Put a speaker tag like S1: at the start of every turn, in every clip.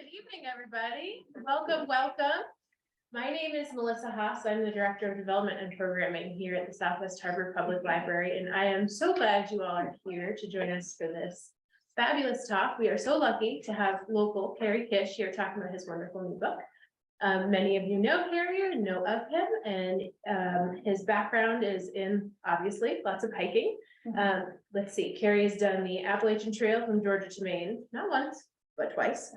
S1: evening, everybody. Welcome, welcome. My name is Melissa Haas. I'm the Director of Development and Programming here at the Southwest Harbor Public Library, and I am so glad you all are here to join us for this fabulous talk. We are so lucky to have local Carey Kish here talking about his wonderful new book. Many of you know Carey or know of him, and his background is in, obviously, lots of hiking. Let's see, Carey has done the Appalachian Trail from Georgia to Maine, not once, but twice.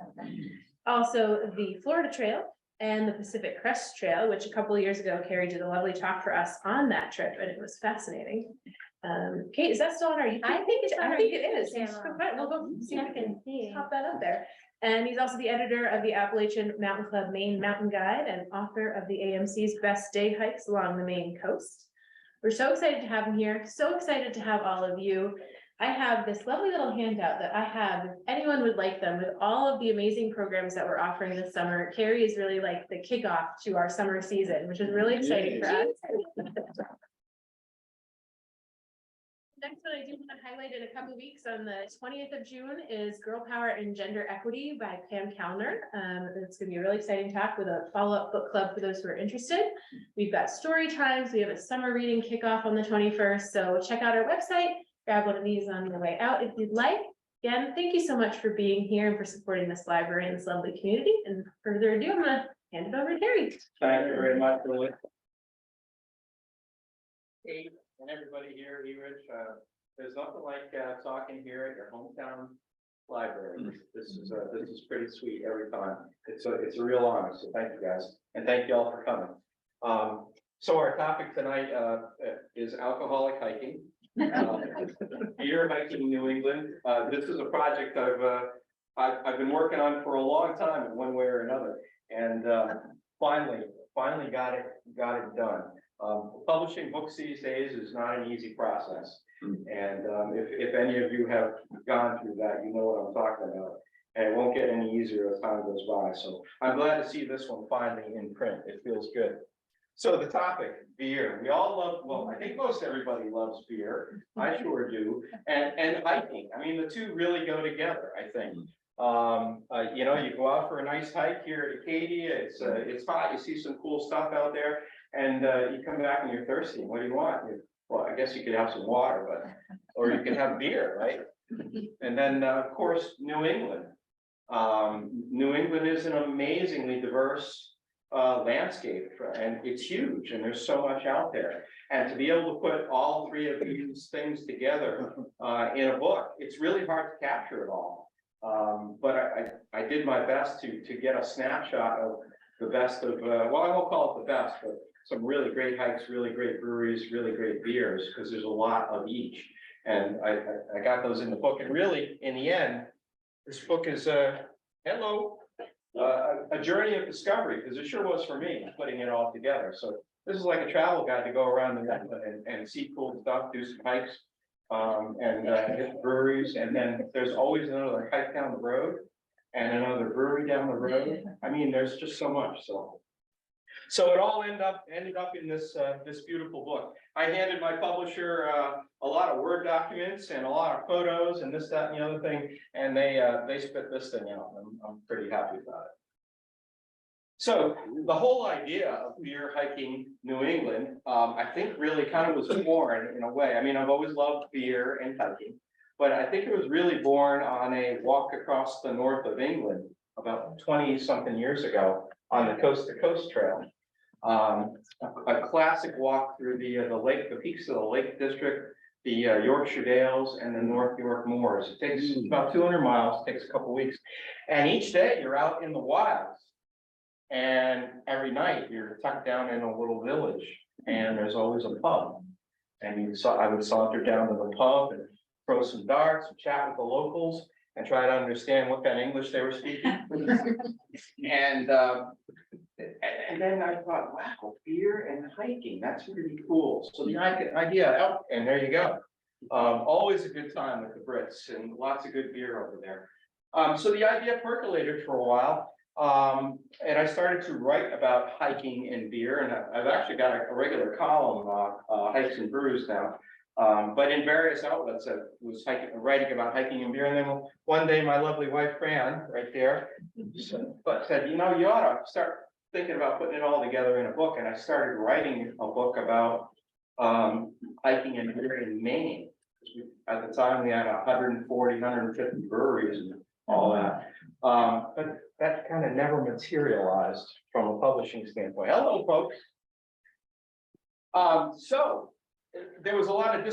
S1: Also the Florida Trail and the Pacific Crest Trail, which a couple of years ago, Carey did a lovely talk for us on that trip, and it was fascinating. Kate, is that still on our YouTube?
S2: I think it's on
S1: I
S2: our
S1: think it
S2: YouTube
S1: is.
S2: channel.
S1: We'll go see if we can
S2: see.
S1: pop that up there. And he's also the editor of the Appalachian Mountain Club Maine Mountain Guide and author of the AMC's Best Day Hikes Along the Maine Coast. We're so excited to have him here, so excited to have all of you. I have this lovely little handout that I have, if anyone would like them, with all of the amazing programs that we're offering this summer. Carey is really like the kickoff to our summer season, which is really exciting for us. Next one I do want to highlight in a couple of weeks on the 20th of June is Girl Power and Gender Equity by Pam Kalner. It's going to be a really exciting talk with a follow-up book club for those who are interested. We've got story times. We have a summer reading kickoff on the 21st. So check out our website, grab one of these on your way out if you'd like. Again, thank you so much for being here and for supporting this library and this lovely community. And further ado, I'm going to hand it over to Carey.
S3: Thank you very much, Lily. Kate and everybody here, there's nothing like talking here at your hometown library. This is pretty sweet every time. It's a real honor. So thank you guys, and thank you all for coming. So our topic tonight is alcoholic hiking. Beer hiking New England. This is a project I've been working on for a long time in one way or another, and finally got it done. Publishing books these days is not an easy process, and if any of you have gone through that, you know what I'm talking about, and it won't get any easier as time goes by. So I'm glad to see this one finally in print. It feels good. So the topic, beer. We all love, well, I think most everybody loves beer. I sure do. And hiking. I mean, the two really go together, I think. You know, you go out for a nice hike here at Acadia. It's hot. You see some cool stuff out there, and you come back and you're thirsty. What do you want? Well, I guess you could have some water, or you could have beer, right? And then, of course, New England. New England is an amazingly diverse landscape, and it's huge, and there's so much out there, and to be able to put all three of these things together in a book, it's really hard to capture it all, but I did my best to get a snapshot of the best of well, I won't call it the best, but some really great hikes, really great breweries, really great beers, because there's a lot of each, and I got those in the book. And really, in the end, this book is a journey of discovery, because it sure was for me putting it all together. So this is like a travel guide to go around and see cool stuff, do some hikes, and hit breweries, and then there's always another hike down the road and another brewery down the road. I mean, there's just so much. So it all ended up in this this beautiful book. I handed my publisher a lot of Word documents and a lot of photos and this, that, and the other thing, and they spit this thing out. I'm pretty happy about it. So the whole idea of beer hiking New England, I think really kind of was born in a way. I mean, I've always loved beer and hiking, but I think it was really born on a walk across the north of England about 20-something years ago on the Coast to Coast Trail. A classic walk through the peaks of the Lake District, the Yorkshire Dales, and the North York Moors. It takes about 200 miles, takes a couple weeks. And each day you're out in the wilds. And every night you're tucked down in a little village, and there's always a pub. And I would saunter down to the pub and throw some darts and chat with the locals and try to understand what kind of English they were speaking. And then I thought, wow, beer and hiking, that's really cool. So the idea, and there you go. Always a good time with the Brits, and lots of good beer over there. So the idea percolated for a while. And I started to write about hiking and beer, and I've actually got a regular column, Hikes and Brews now. But in various outlets, I was writing about hiking and beer, and then one day my lovely wife Fran, right there, said, you know, you ought to start thinking about putting it all together in a book, and I started writing a book about hiking and beer in Maine. At the time, we had 140, 150 breweries and all that. But that kind of never materialized from a publishing standpoint. Hello, folks. So there was a lot of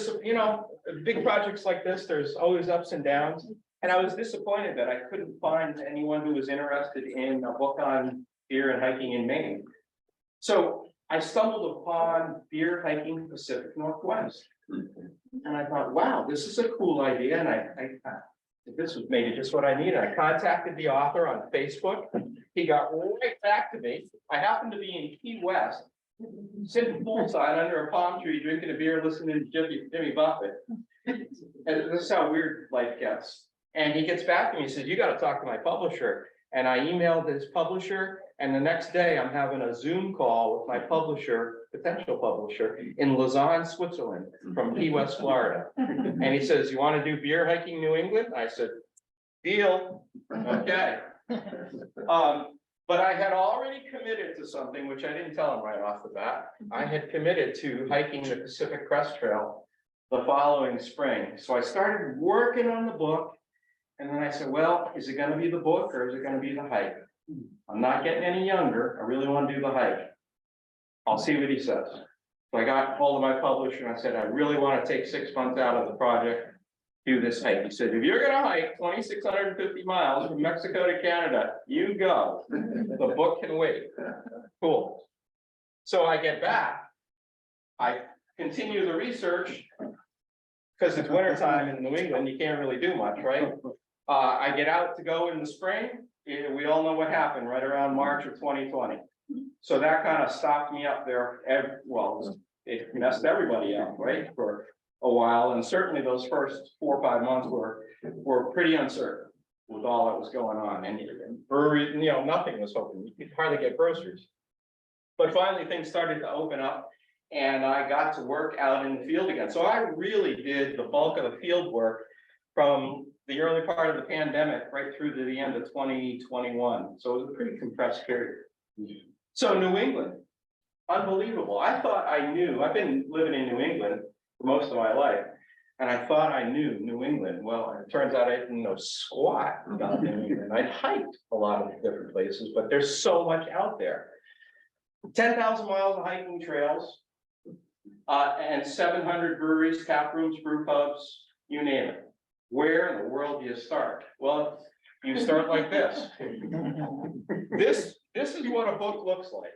S3: big projects like this, there's always ups and downs. And I was disappointed that I couldn't find anyone who was interested in a book on beer and hiking in Maine. So I stumbled upon Beer Hiking Pacific Northwest. And I thought, wow, this is a cool idea. And this was maybe just what I needed. I contacted the author on Facebook. He got right back to me. I happened to be in Key West, sitting poolside under a palm tree, drinking a beer, listening to Jimmy Buffett. And this is how weird life gets. And he gets back to me and says, you got to talk to my publisher. And I emailed his publisher. And the next day I'm having a Zoom call with my publisher, potential publisher, in Lausanne, Switzerland, from Key West, Florida. And he says, you want to do beer hiking New England? I said, deal. Okay. But I had already committed to something, which I didn't tell him right off the bat. I had committed to hiking the Pacific Crest Trail the following spring. So I started working on the book. And then I said, well, is it going to be the book or is it going to be the hike? I'm not getting any younger. I really want to do the hike. I'll see what he says. So I got hold of my publisher and I said, I really want to take 6 months out of the project, do this hike. He said, if you're going to hike 2,650 miles from Mexico to Canada, you go. The book can wait. Cool. So I get back. I continue the research because it's wintertime in New England. You can't really do much, right? I get out to go in the spring. We all know what happened right around March of 2020. So that kind of stopped me up there. It messed everybody up, right, for a while. And certainly those first 4 or 5 months were pretty uncertain with all that was going on. And breweries, nothing was open. You could hardly get groceries. But finally things started to open up and I got to work out in the field again. So I really did the bulk of the field work from the early part of the pandemic right through to the end of 2021. So it was a pretty compressed period. So New England, unbelievable. I thought I knew, I've been living in New England for most of my life, and I thought I knew New England. Well, it turns out I didn't know squat about New England. I'd hiked a lot of different places, but there's so much out there. 10,000 miles of hiking trails, and 700 breweries, tap rooms, brew pubs, you name it. Where in the world do you start? Well, you start like this. This is what a book looks like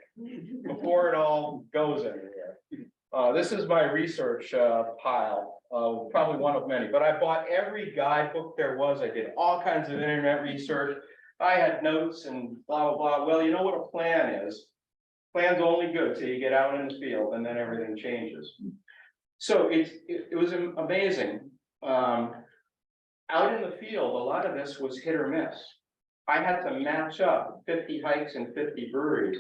S3: before it all goes anywhere. This is my research pile, probably one of many, but I bought every guidebook there was. I did all kinds of internet research. I had notes and blah, blah, blah. Well, you know what a plan is. Plan's only good till you get out in the field and then everything changes. So it was amazing. Out in the field, a lot of this was hit or miss. I had to match up 50 hikes and 50 breweries.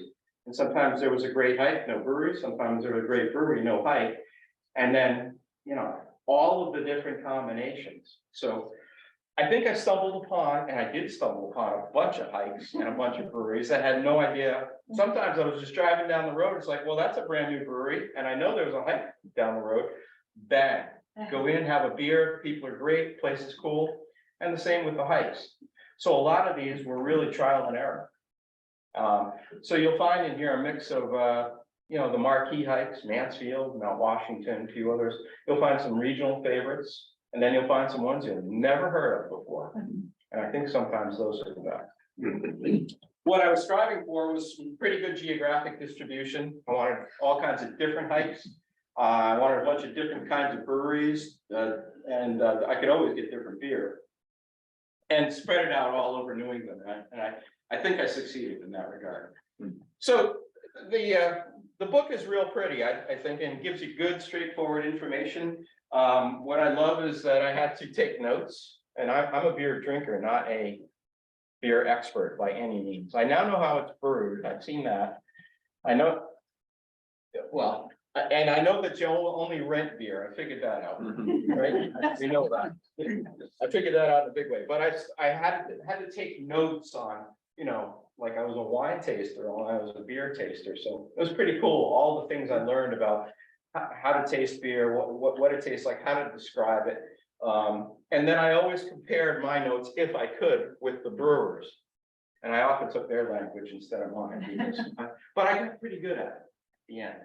S3: And sometimes there was a great hike, no brewery. Sometimes there was a great brewery, no hike. And then, all of the different combinations. So I think I stumbled upon, and I did stumble upon a bunch of hikes and a bunch of breweries that had no idea. Sometimes I was just driving down the road. It's like, well, that's a brand new brewery. And I know there was a hike down the road. Bang. Go in, have a beer, people are great, place is cool, and the same with the hikes. So a lot of these were really trial and error. So you'll find in here a mix of, the marquee hikes, Mansfield, Mount Washington, a few others. You'll find some regional favorites, and then you'll find some ones you've never heard of before. And I think sometimes those are the best. What I was striving for was some pretty good geographic distribution. I wanted all kinds of different hikes. I wanted a bunch of different kinds of breweries, and I could always get different beer and spread it out all over New England. And I think I succeeded in that regard. So the book is real pretty, I think, and gives you good, straightforward information. What I love is that I had to take notes, and I'm a beer drinker, not a beer expert by any means. I now know how it's brewed. I've seen that. I know, well, And I know that you only rent beer, I figured that out, right? We know that. I figured that out in a big way, but I had to take notes on, you know, like I was a wine taster while I was a beer taster, so it was pretty cool, all the things I learned about how to taste beer, what it tastes like, how to describe it. And then I always compared my notes, if I could, with the brewers. And I often took their language instead of mine, but I got pretty good at it at the end.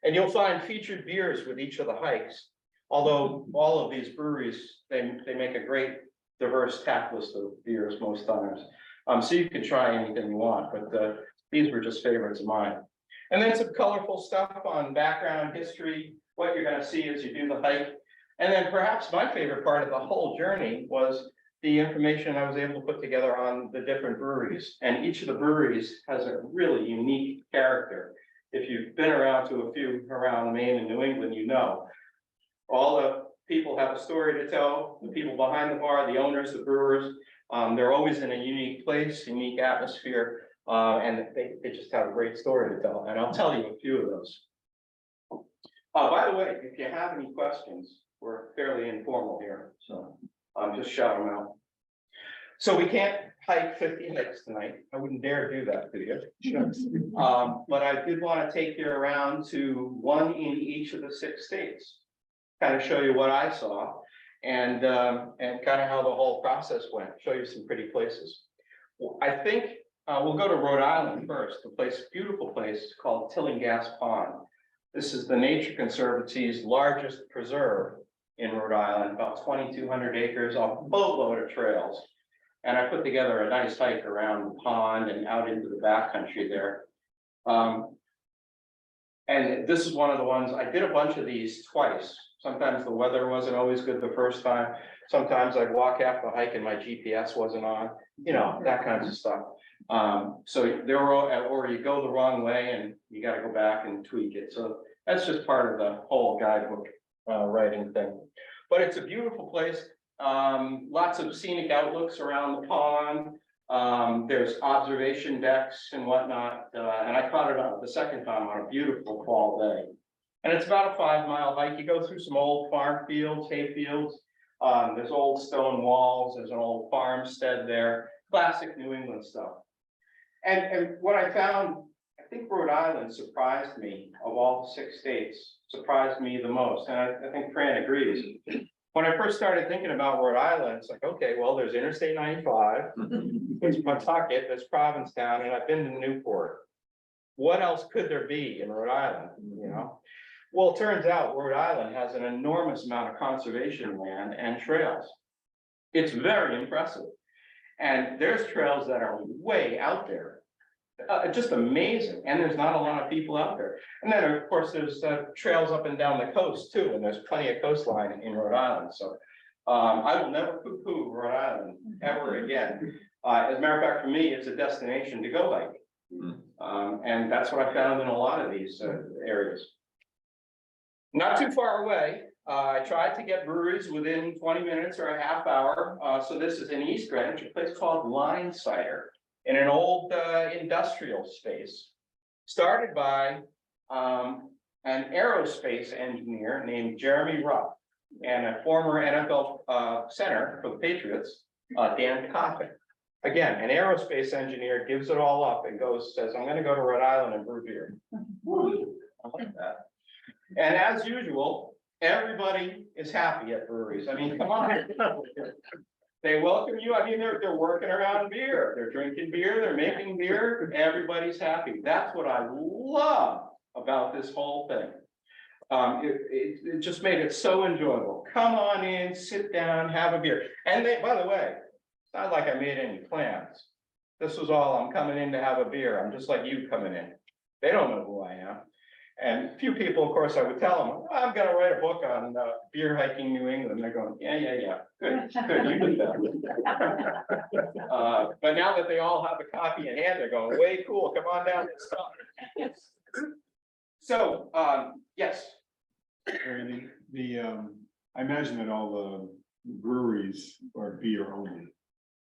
S3: And you'll find featured beers with each of the hikes. Although all of these breweries, they make a great diverse tap list of beers most times. So you can try anything you want, but these were just favorites of mine. And then some colorful stuff on background history, what you're gonna see as you do the hike. And then perhaps my favorite part of the whole journey was the information I was able to put together on the different breweries. And each of the breweries has a really unique character. If you've been around to a few around Maine and New England, you know, all the people have a story to tell, the people behind the bar, the owners, the brewers, they're always in a unique place, unique atmosphere, and they just have a great story to tell, and I'll tell you a few of those. By the way, if you have any questions, we're fairly informal here, so just shout them out. So we can't hike 50 hikes tonight. I wouldn't dare do that to you. But I did want to take you around to one in each of the 6 states, kind of show you what I saw and kind of how the whole process went, show you some pretty places. I think we'll go to Rhode Island first, beautiful place called Tillinghast Pond. This is the Nature Conservancy's largest preserve in Rhode Island, about 2,200 acres, a boatload of trails. And I put together a nice hike around the pond and out into the backcountry there. And this is one of the ones, I did a bunch of these twice. Sometimes the weather wasn't always good the first time. Sometimes I'd walk half the hike and my GPS wasn't on, you know, that kinds of stuff. So there were, or you go the wrong way and you got to go back and tweak it. So that's just part of the whole guidebook writing thing. But it's a beautiful place. Lots of scenic outlooks around the pond. There's observation decks and whatnot. And I caught it out the second time on a beautiful fall day. And it's about a 5-mile hike. You go through some old farm fields, hay fields. There's old stone walls. There's an old farmstead there. Classic New England stuff. And what I found, I think Rhode Island surprised me of all the 6 states, surprised me the most. And I think Fran agrees. When I first started thinking about Rhode Island, it's like, okay, well, there's Interstate 95, there's Pawtucket, there's Provincetown, and I've been to Newport. What else could there be in Rhode Island, you know? Well, it turns out Rhode Island has an enormous amount of conservation land and trails. It's very impressive. And there's trails that are way out there. Just amazing, and there's not a lot of people out there. And then, of course, there's trails up and down the coast too, and there's plenty of coastline in Rhode Island. So I will never poo-poo Rhode Island ever again. As a matter of fact, for me, it's a destination to go hike, and that's what I found in a lot of these areas. Not too far away, I tried to get breweries within 20 minutes or a half hour. So this is in East Greenwich, a place called Line Cider, in an old industrial space, started by an aerospace engineer named Jeremy Rupp and a former NFL center for the Patriots, Dan Coffin. Again, an aerospace engineer gives it all up and says, I'm going to go to Rhode Island and brew beer. I like that. And as usual, everybody is happy at breweries. I mean, come on. They welcome you. I mean, they're working around beer. They're drinking beer. They're making beer. Everybody's happy. That's what I love about this whole thing. It just made it so enjoyable. Come on in, sit down, have a beer. And by the way, it's not like I made any plans. This was all, I'm coming in to have a beer. I'm just like you coming in. They don't know who I am. And a few people, of course, I would tell them, I'm going to write a book on beer hiking New England. They're going, yeah. Good, you did that. But now that they all have a copy in hand, they're going, way cool. Come on down and stop. So, yes.
S2: I imagine that all the breweries are beer only.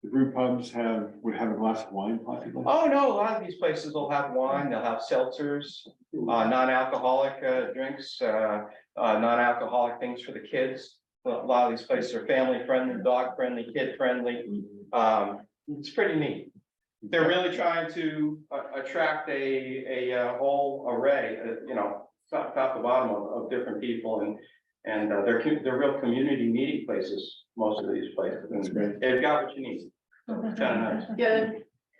S2: the brew pubs would have a glass of wine possibly?
S3: Oh, no, a lot of these places will have wine, they'll have seltzers, non-alcoholic drinks, non-alcoholic things for the kids. A lot of these places are family friendly, dog friendly, kid friendly. It's pretty neat. They're really trying to attract a whole array, top to bottom of different people, and they're real community meeting places, most of these places.
S2: That's great.
S3: They've got what you need. Kind of nice.
S4: Yeah,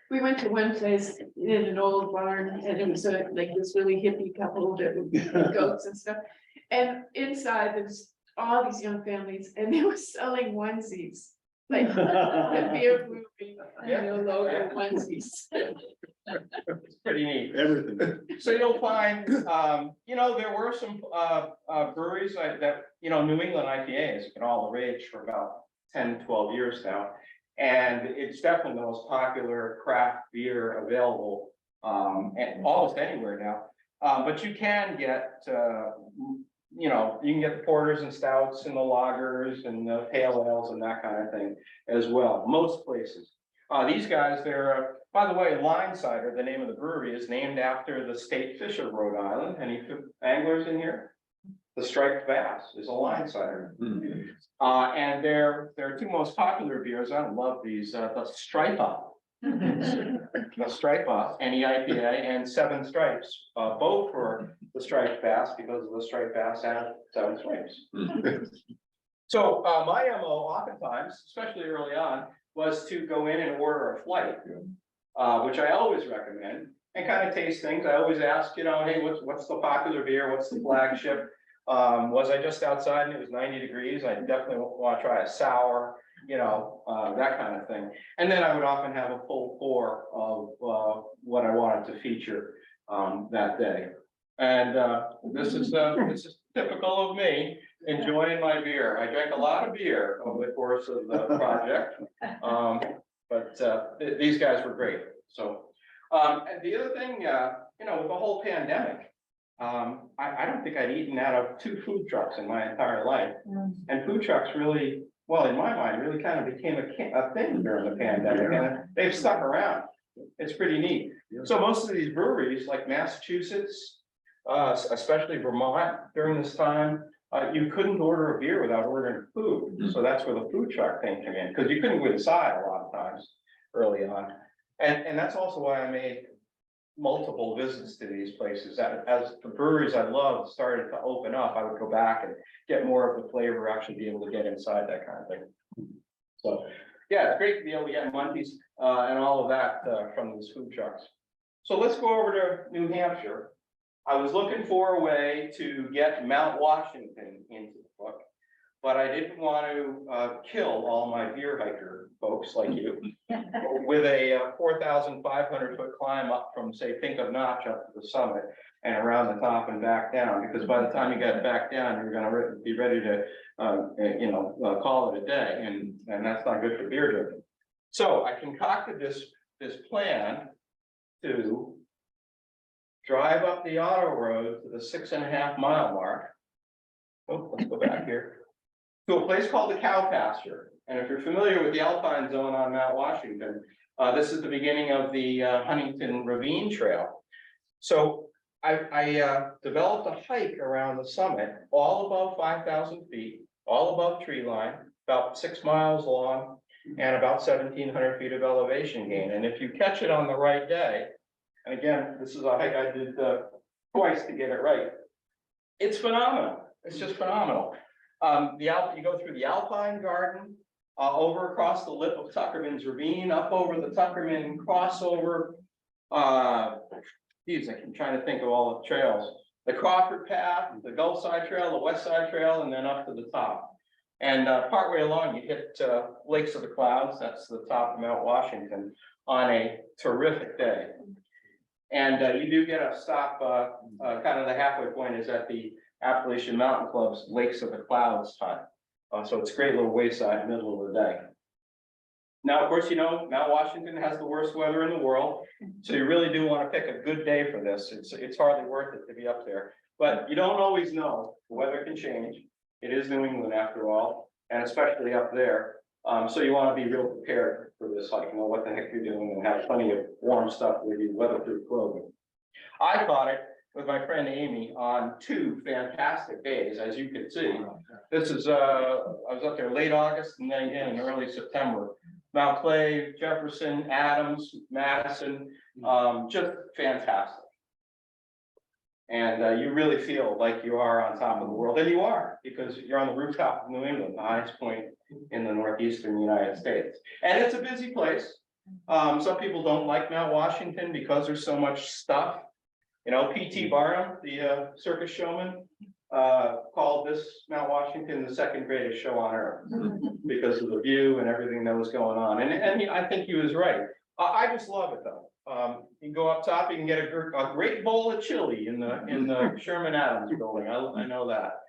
S4: we went to one place in an old barn and it was like this really hippie couple that with goats and stuff. And inside there's all these young families and they were selling onesies, like the beer brewery, logo onesies.
S3: It's pretty neat.
S2: Everything.
S3: So you'll find, there were some breweries that, New England IPA has been all the rage for about 10, 12 years now. And it's definitely the most popular craft beer available and almost anywhere now. But you can get, you can get the porters and stouts and the lagers and the pale ales and that kind of thing as well. Most places. These guys, they're, by the way, Line Cider, the name of the brewery, is named after the state fish of Rhode Island. Any anglers in here? The striped bass is a line cider. And their two most popular beers, I love these, the Stripa. The Stripa, NEIPA, and Seven Stripes, both were the striped bass because the striped bass had 7 stripes. So my MO oftentimes, especially early on, was to go in and order a flight, which I always recommend, and kind of taste things. I always ask, hey, what's the popular beer? What's the flagship? Was I just outside and it was 90 degrees? I definitely want to try a sour, that kind of thing. And then I would often have a full pour of what I wanted to feature that day. And this is typical of me enjoying my beer. I drank a lot of beer over the course of the project, but these guys were great. So, and the other thing, with the whole pandemic. I don't think I'd eaten out of 2 food trucks in my entire life. And food trucks really, well, in my mind, really kind of became a thing during the pandemic, and they've stuck around. It's pretty neat. So most of these breweries, like Massachusetts, especially Vermont, during this time, you couldn't order a beer without ordering food. So that's where the food truck thing came in, because you couldn't go inside a lot of times early on. And that's also why I made multiple visits to these places. As the breweries I love started to open up, I would go back and get more of the flavor, actually be able to get inside that kind of thing. So yeah, it's great to be able to get munchies and all of that from these food trucks. So let's go over to New Hampshire. I was looking for a way to get Mount Washington into the book, but I didn't want to kill all my beer hiker folks like you with a 4,500 foot climb up from, say, Pink of Notch up to the summit and around the top and back down, because by the time you got back down, you're going to be ready to, call it a day, and that's not good for beer drinking. So I concocted this plan to drive up the auto road to the 6.5 mile mark. Oh, let's go back here to a place called the Cow Pasture. And if you're familiar with the Alpine Zone on Mount Washington, this is the beginning of the Huntington Ravine Trail. So I developed a hike around the summit, all above 5,000 feet, all above tree line, about 6 miles long, and about 1,700 feet of elevation gain. And if you catch it on the right day, and again, this is a hike I did twice to get it right, it's phenomenal. It's just phenomenal. You go through the Alpine Garden, over across the lip of Tuckerman's Ravine, up over the Tuckerman crossover. I'm trying to think of all the trails. The Crawford Path, the Gulf Side Trail, the West Side Trail, and then up to the top. And partway along, you hit Lakes of the Clouds. That's the top of Mount Washington on a terrific day. And you do get a stop, kind of the halfway point is at the Appalachian Mountain Club's Lakes of the Clouds hut. So it's a great little wayside middle of the day. Now, of course, Mount Washington has the worst weather in the world. So you really do want to pick a good day for this. It's hardly worth it to be up there, but you don't always know. The weather can change. It is New England after all, and especially up there. So you want to be real prepared for this, like, know what the heck you're doing and have plenty of warm stuff with you, weatherproof clothing. I caught it with my friend Amy on 2 fantastic days, as you can see. This is, I was up there late August and then again in early September. Mount Clay, Jefferson, Adams, Madison, just fantastic. And you really feel like you are on top of the world, and you are, because you're on the rooftop of New England, the highest point in the northeastern United States. And it's a busy place. Some people don't like Mount Washington because there's so much stuff. You know, P.T. Barnum, the circus showman, called this Mount Washington the 2nd greatest show on earth because of the view and everything that was going on. And I think he was right. I just love it though. You can go up top, you can get a great bowl of chili in the Sherman Adams building. I know that.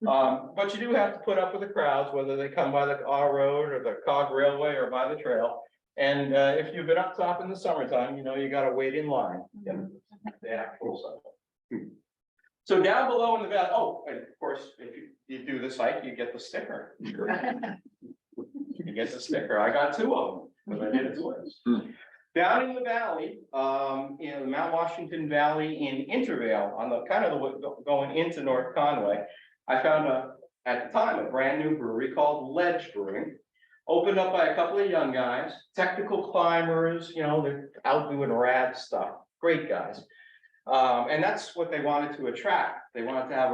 S3: But you do have to put up with the crowds, whether they come by the R Road or the Cog Railway or by the trail. And if you've been up top in the summertime, you know you got to wait in line. The actual stuff. So down below in the valley, oh, and of course, if you do this hike, you get the sticker. You get the sticker. I got 2 of them, but I did it twice. Down in the valley, in the Mount Washington Valley in Intervale, on the kind of the going into North Conway, I found at the time a brand new brewery called Ledge Brewing, opened up by a couple of young guys, technical climbers, you know, they're out doing rad stuff, great guys. And that's what they wanted to attract. They wanted to have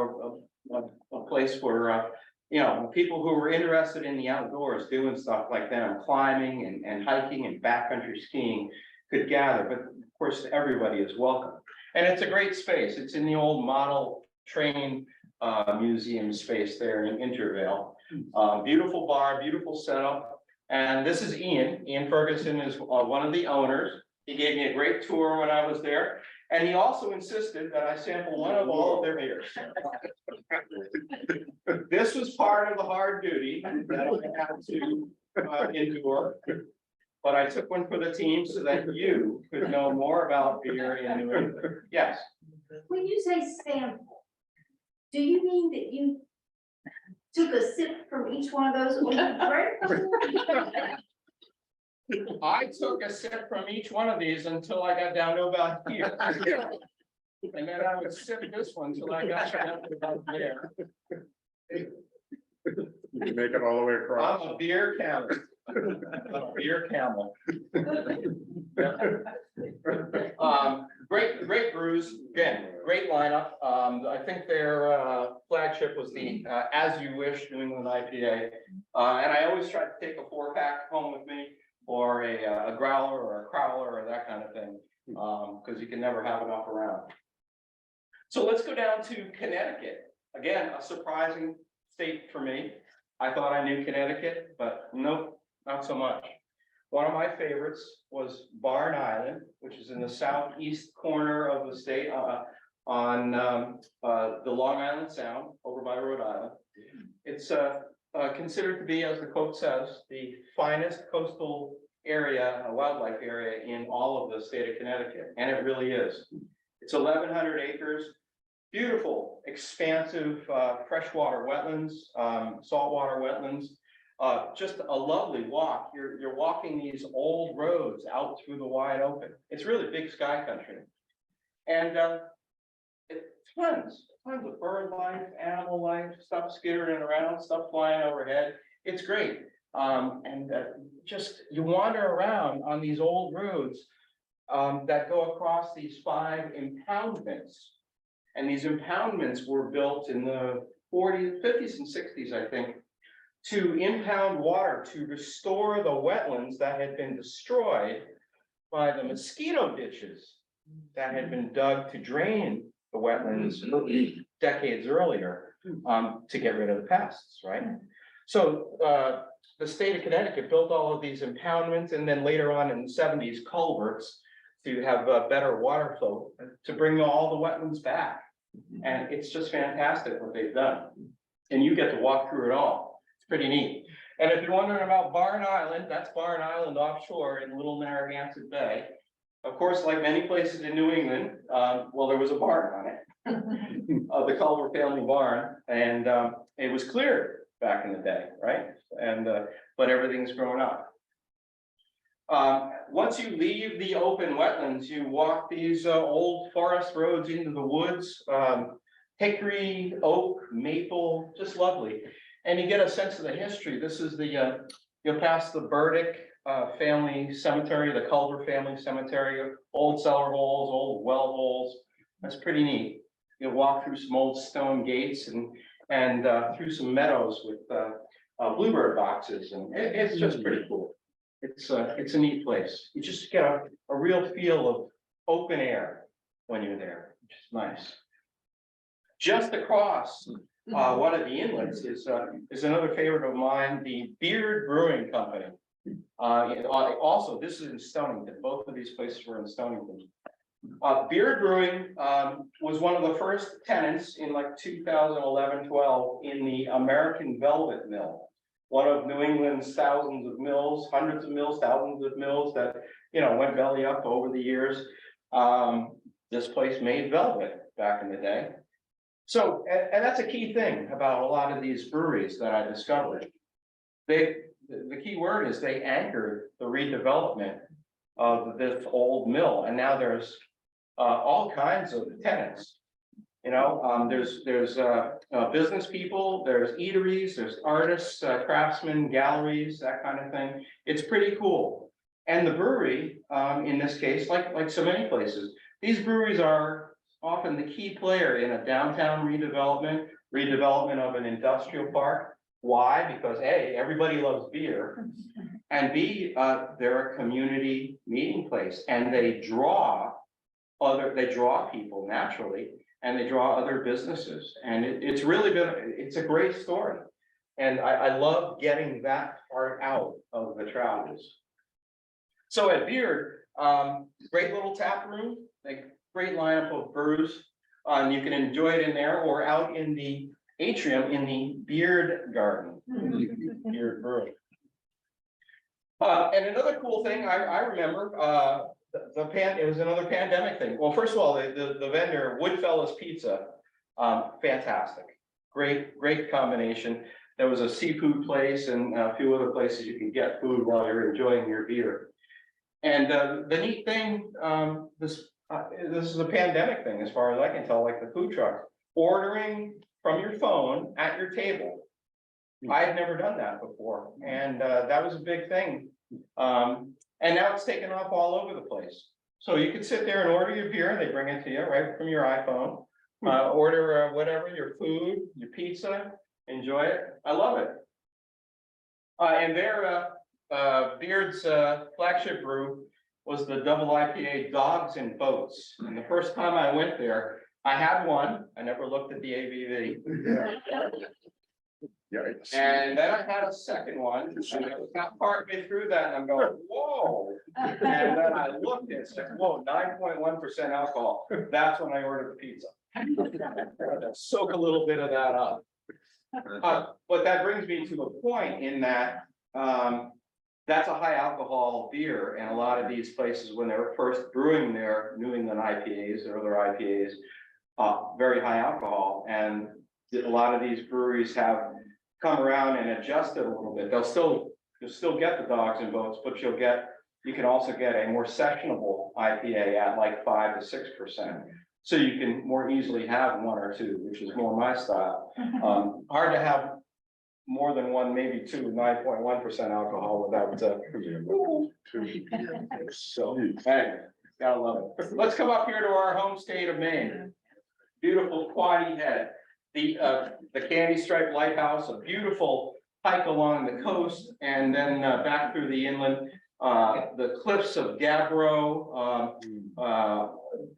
S3: a place where, you know, people who were interested in the outdoors doing stuff like them, climbing and hiking and backcountry skiing could gather. But of course, everybody is welcome. And it's a great space. It's in the old model train museum space there in Intervale. Beautiful bar, beautiful setup. And this is Ian. Ian Ferguson is one of the owners. He gave me a great tour when I was there. And he also insisted that I sample one of all of their beers. This was part of the hard duty that I had to endure. But I took one for the team so that you could know more about beer in New England. Yes.
S5: When you say sample, do you mean that you took a sip from each one of those when you drank them?
S3: I took a sip from each one of these until I got down to about here. And then I would sip this one until I got down to about there.
S2: You make it all the way across.
S3: I'm a beer camel. I'm a beer camel. Great brews, again, great lineup. I think their flagship was the As You Wish New England IPA. And I always try to take a 4-pack home with me, or a growler or a crowler or that kind of thing, because you can never have enough around. So let's go down to Connecticut. Again, a surprising state for me. I thought I knew Connecticut, but nope, not so much. One of my favorites was Barn Island, which is in the southeast corner of the state on the Long Island Sound over by Rhode Island. It's considered to be, as the quote says, the finest coastal area, wildlife area in all of the state of Connecticut, and it really is. It's 1,100 acres, beautiful, expansive freshwater wetlands, saltwater wetlands, just a lovely walk. You're walking these old roads out through the wide open. It's really big sky country, and tons of bird life, animal life, stuff skittering around, stuff flying overhead. It's great. Just you wander around on these old roads that go across these 5 impoundments. And these impoundments were built in the 40s, 50s and 60s, I think, to impound water to restore the wetlands that had been destroyed by the mosquito ditches that had been dug to drain the wetlands decades earlier to get rid of the pests, right? So the state of Connecticut built all of these impoundments, and then later on in the 70s, culverts to have better water flow to bring all the wetlands back. And it's just fantastic what they've done. And you get to walk through it all. It's pretty neat. And if you're wondering about Barn Island, that's Barn Island offshore in Little Narragansett Bay. Of course, like many places in New England, well, there was a barn on it, the Culver family barn, and it was cleared back in the day, right? And, but everything's grown up. Once you leave the open wetlands, you walk these old forest roads into the woods, hickory, oak, maple, just lovely. And you get a sense of the history. This is the, you'll pass the Burdick family cemetery, the Culver family cemetery, old cellar holes, old well holes. That's pretty neat. You'll walk through some old stone gates and through some meadows with bluebird boxes, and it's just pretty cool. It's a neat place. You just get a real feel of open air when you're there, which is nice. Just across one of the inlets is another favorite of mine, the Beard Brewing Company. Also, this is in Stonington. Both of these places were in Stonington. Beard Brewing was one of the first tenants in like 2011-12 in the American Velvet Mill, one of New England's thousands of mills, hundreds of mills, thousands of mills that, you know, went belly up over the years. This place made velvet back in the day. So, and that's a key thing about a lot of these breweries that I discovered. The key word is they anchored the redevelopment of this old mill, and now there's all kinds of tenants. You know, there's business people, there's eateries, there's artists, craftsmen, galleries, that kind of thing. It's pretty cool. And the brewery, in this case, like so many places, these breweries are often the key player in a downtown redevelopment of an industrial park. Why? Because A, everybody loves beer, and B, they're a community meeting place, and they draw people naturally, and they draw other businesses, and it's a great story. And I love getting that part out of the travels. So at Beard, great little tap room, like great lineup of brews. You can enjoy it in there or out in the atrium in the Beard Garden. Beard Brewery. And another cool thing I remember, it was another pandemic thing. Well, first of all, the vendor, Woodfellas Pizza, fantastic, great combination. There was a seafood place and a few other places you could get food while you're enjoying your beer. And the neat thing, this is a pandemic thing, as far as I can tell, like the food truck, ordering from your phone at your table. I had never done that before, and that was a big thing. And now it's taken off all over the place. So you could sit there and order your beer, and they bring it to you right from your iPhone. Order whatever, your food, your pizza, enjoy it. I love it. And their Beard's flagship brew was the double IPA Dogs and Boats. And the first time I went there, I had one. I never looked at the ABV.
S2: Yikes.
S3: And then I had a second one, and I was not partway through that, and I'm going, whoa. And then I looked and said, whoa, 9.1% alcohol. That's when I ordered the pizza. Soak a little bit of that up. But that brings me to a point in that that's a high alcohol beer, and a lot of these places, when they were first brewing their New England IPAs or other IPAs, very high alcohol, and a lot of these breweries have come around and adjusted a little bit. You'll still get the Dogs and Boats, but you can also get a more sessionable IPA at like 5 to 6%. So you can more easily have one or two, which is more my style. Hard to have more than one, maybe two, 9.1% alcohol without. So anyway, gotta love it. Let's come up here to our home state of Maine. Beautiful Quoddy Head. The Candy Stripe Lighthouse, a beautiful hike along the coast, and then back through the inland, the cliffs of Gabbro.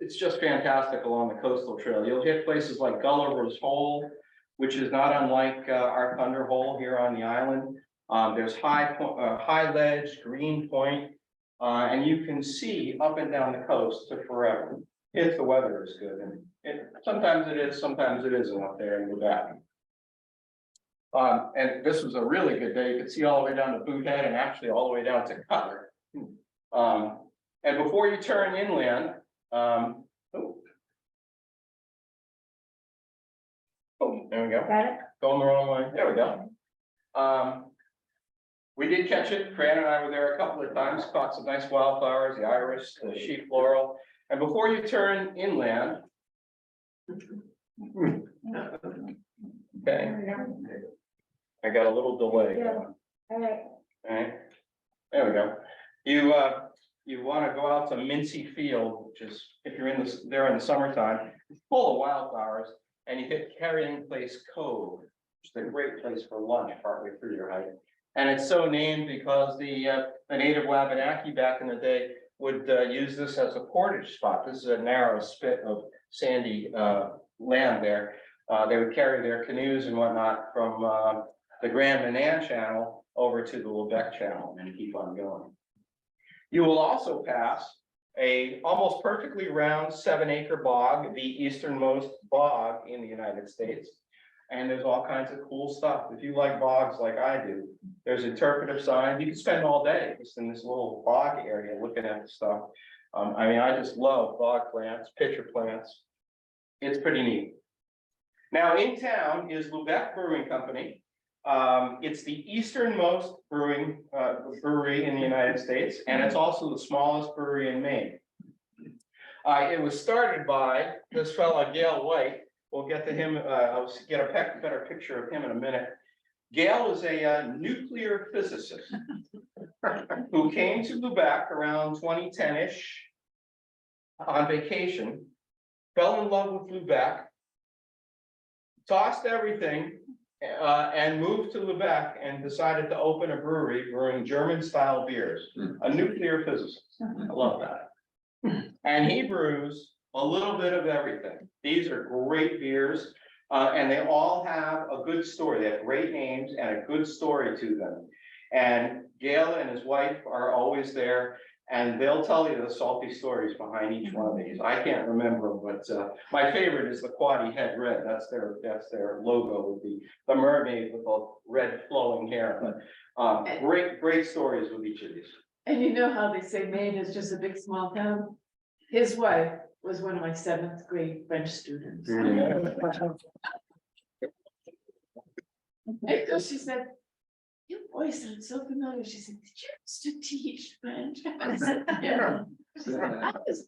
S3: It's just fantastic along the coastal trail. You'll hit places like Gulliver's Hole, which is not unlike our Thunder Hole here on the island. There's High Ledge, Green Point, and you can see up and down the coast to forever if the weather is good. And sometimes it is, sometimes it isn't up there in the back. And this was a really good day. You could see all the way down to Boot Head and actually all the way down to Cutler. And before you turn inland, there we go.
S5: Got it?
S3: Going the wrong way. There we go. We did catch it. Fran and I were there a couple of times, caught some nice wildflowers, the iris, the sheep laurel. And before you turn inland. Okay, I got a little delay going.
S5: All right.
S3: Okay, there we go. You want to go out to Mincy Field, which is, if you're there in the summertime, it's full of wildflowers, and you hit Carrying Place Cove, which is a great place for lunch partway through your hike. And it's so named because the native Wabanaki back in the day would use this as a portage spot. This is a narrow spit of sandy land there. They would carry their canoes and whatnot from the Grand Manan Channel over to the Helvetiq Channel and keep on going. You will also pass a almost perfectly round 7-acre bog, the easternmost bog in the United States. And there's all kinds of cool stuff. If you like bogs like I do, there's interpretive signs. You can spend all day just in this little bog area looking at the stuff. I mean, I just love bog plants, pitcher plants. It's pretty neat. Now in town is Helvetiq Brewing Company. It's the easternmost brewery in the United States, and it's also the smallest brewery in Maine. It was started by this fellow, Gale White. We'll get to him, I'll get a better picture of him in a minute. Gale is a nuclear physicist who came to Helvetiq around 2010-ish on vacation, fell in love with Helvetiq, tossed everything, and moved to Helvetiq and decided to open a brewery brewing German-style beers. A nuclear physicist. I love that. And he brews a little bit of everything. These are great beers, and they all have a good story. They have great names and a good story to them. And Gale and his wife are always there, and they'll tell you the salty stories behind each one of these. I can't remember, but my favorite is the Quaddy Head Red. That's their logo with the mermaid with the red flowing hair. But great stories with each of these.
S4: And you know how they say Maine is just a big small town? His wife was one of my 7th grade French students. Because she said, your voice sounds so familiar. She said, did you used to teach French? I said, yeah. She said, "I was-"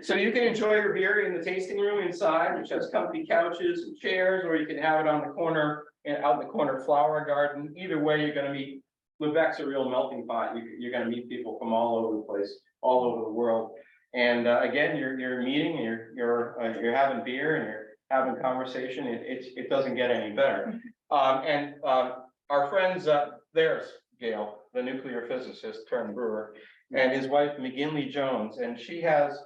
S3: So you can enjoy your beer in the tasting room inside, which has comfy couches and chairs, or you can have it on the corner, out in the corner flower garden. Either way, you're gonna meet, Helvetiq's a real melting pot. You're gonna meet people from all over the place, all over the world. And again, you're meeting, you're having beer and you're having conversation. It doesn't get any better. And our friends, there's Gale, the nuclear physicist turned brewer, and his wife McGinley Jones, and she has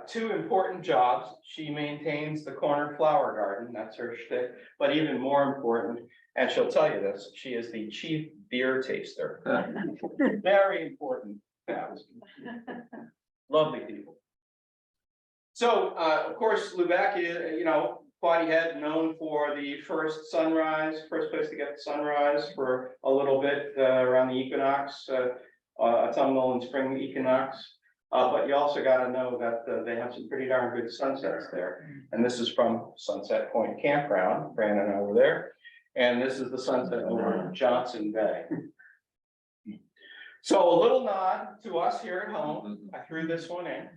S3: 2 important jobs. She maintains the corner flower garden, that's her shtick, but even more important, and she'll tell you this, she is the chief beer taster. Very important. Lovely people. So, of course, Helvetiq is, Quaddy Head, known for the first place to get the sunrise for a little bit around the equinox, autumnal and spring equinox. But you also got to know that they have some pretty darn good sunsets there. And this is from Sunset Point Campground. Fran and I were there. And this is the sunset over Johnson Bay. So a little nod to us here at home. I threw this one in.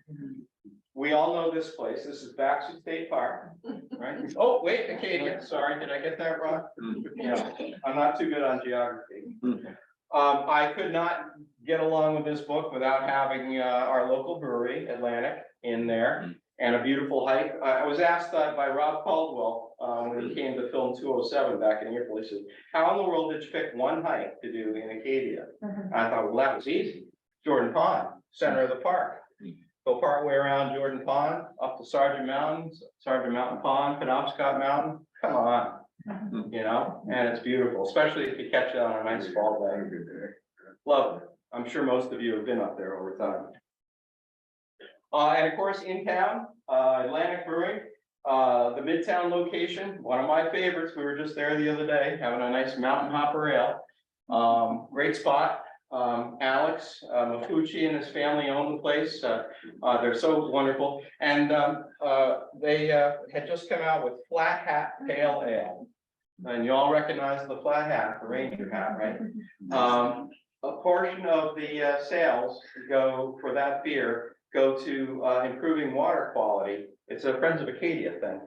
S3: We all know this place. This is Baxter State Park, right? Oh, wait, Acadia. Sorry, did I get that wrong? Yeah, I'm not too good on geography. I could not get along with this book without having our local brewery, Atlantic, in there, and a beautiful hike. I was asked by Rob Caldwell when he came to film 207 back in April. He said, how in the world did you pick one hike to do in Acadia? I thought, well, that was easy. Jordan Pond, center of the park. Go part way around Jordan Pond, up to Sergeant Mountain Pond, Penobscot Mountain. Come on, and it's beautiful, especially if you catch it on a nice fall day. Love it. I'm sure most of you have been up there over time. And of course, in town, Atlantic Brewing, the Midtown location, one of my favorites. We were just there the other day, having a nice mountain hopper ale. Great spot. Alex Mafucci and his family own the place. They're so wonderful. And they had just come out with Flat Hat Pale Ale. And you all recognize the flat hat, the Ranger hat, right? A portion of the sales go for that beer, go to improving water quality. It's a Friends of Acadia thing,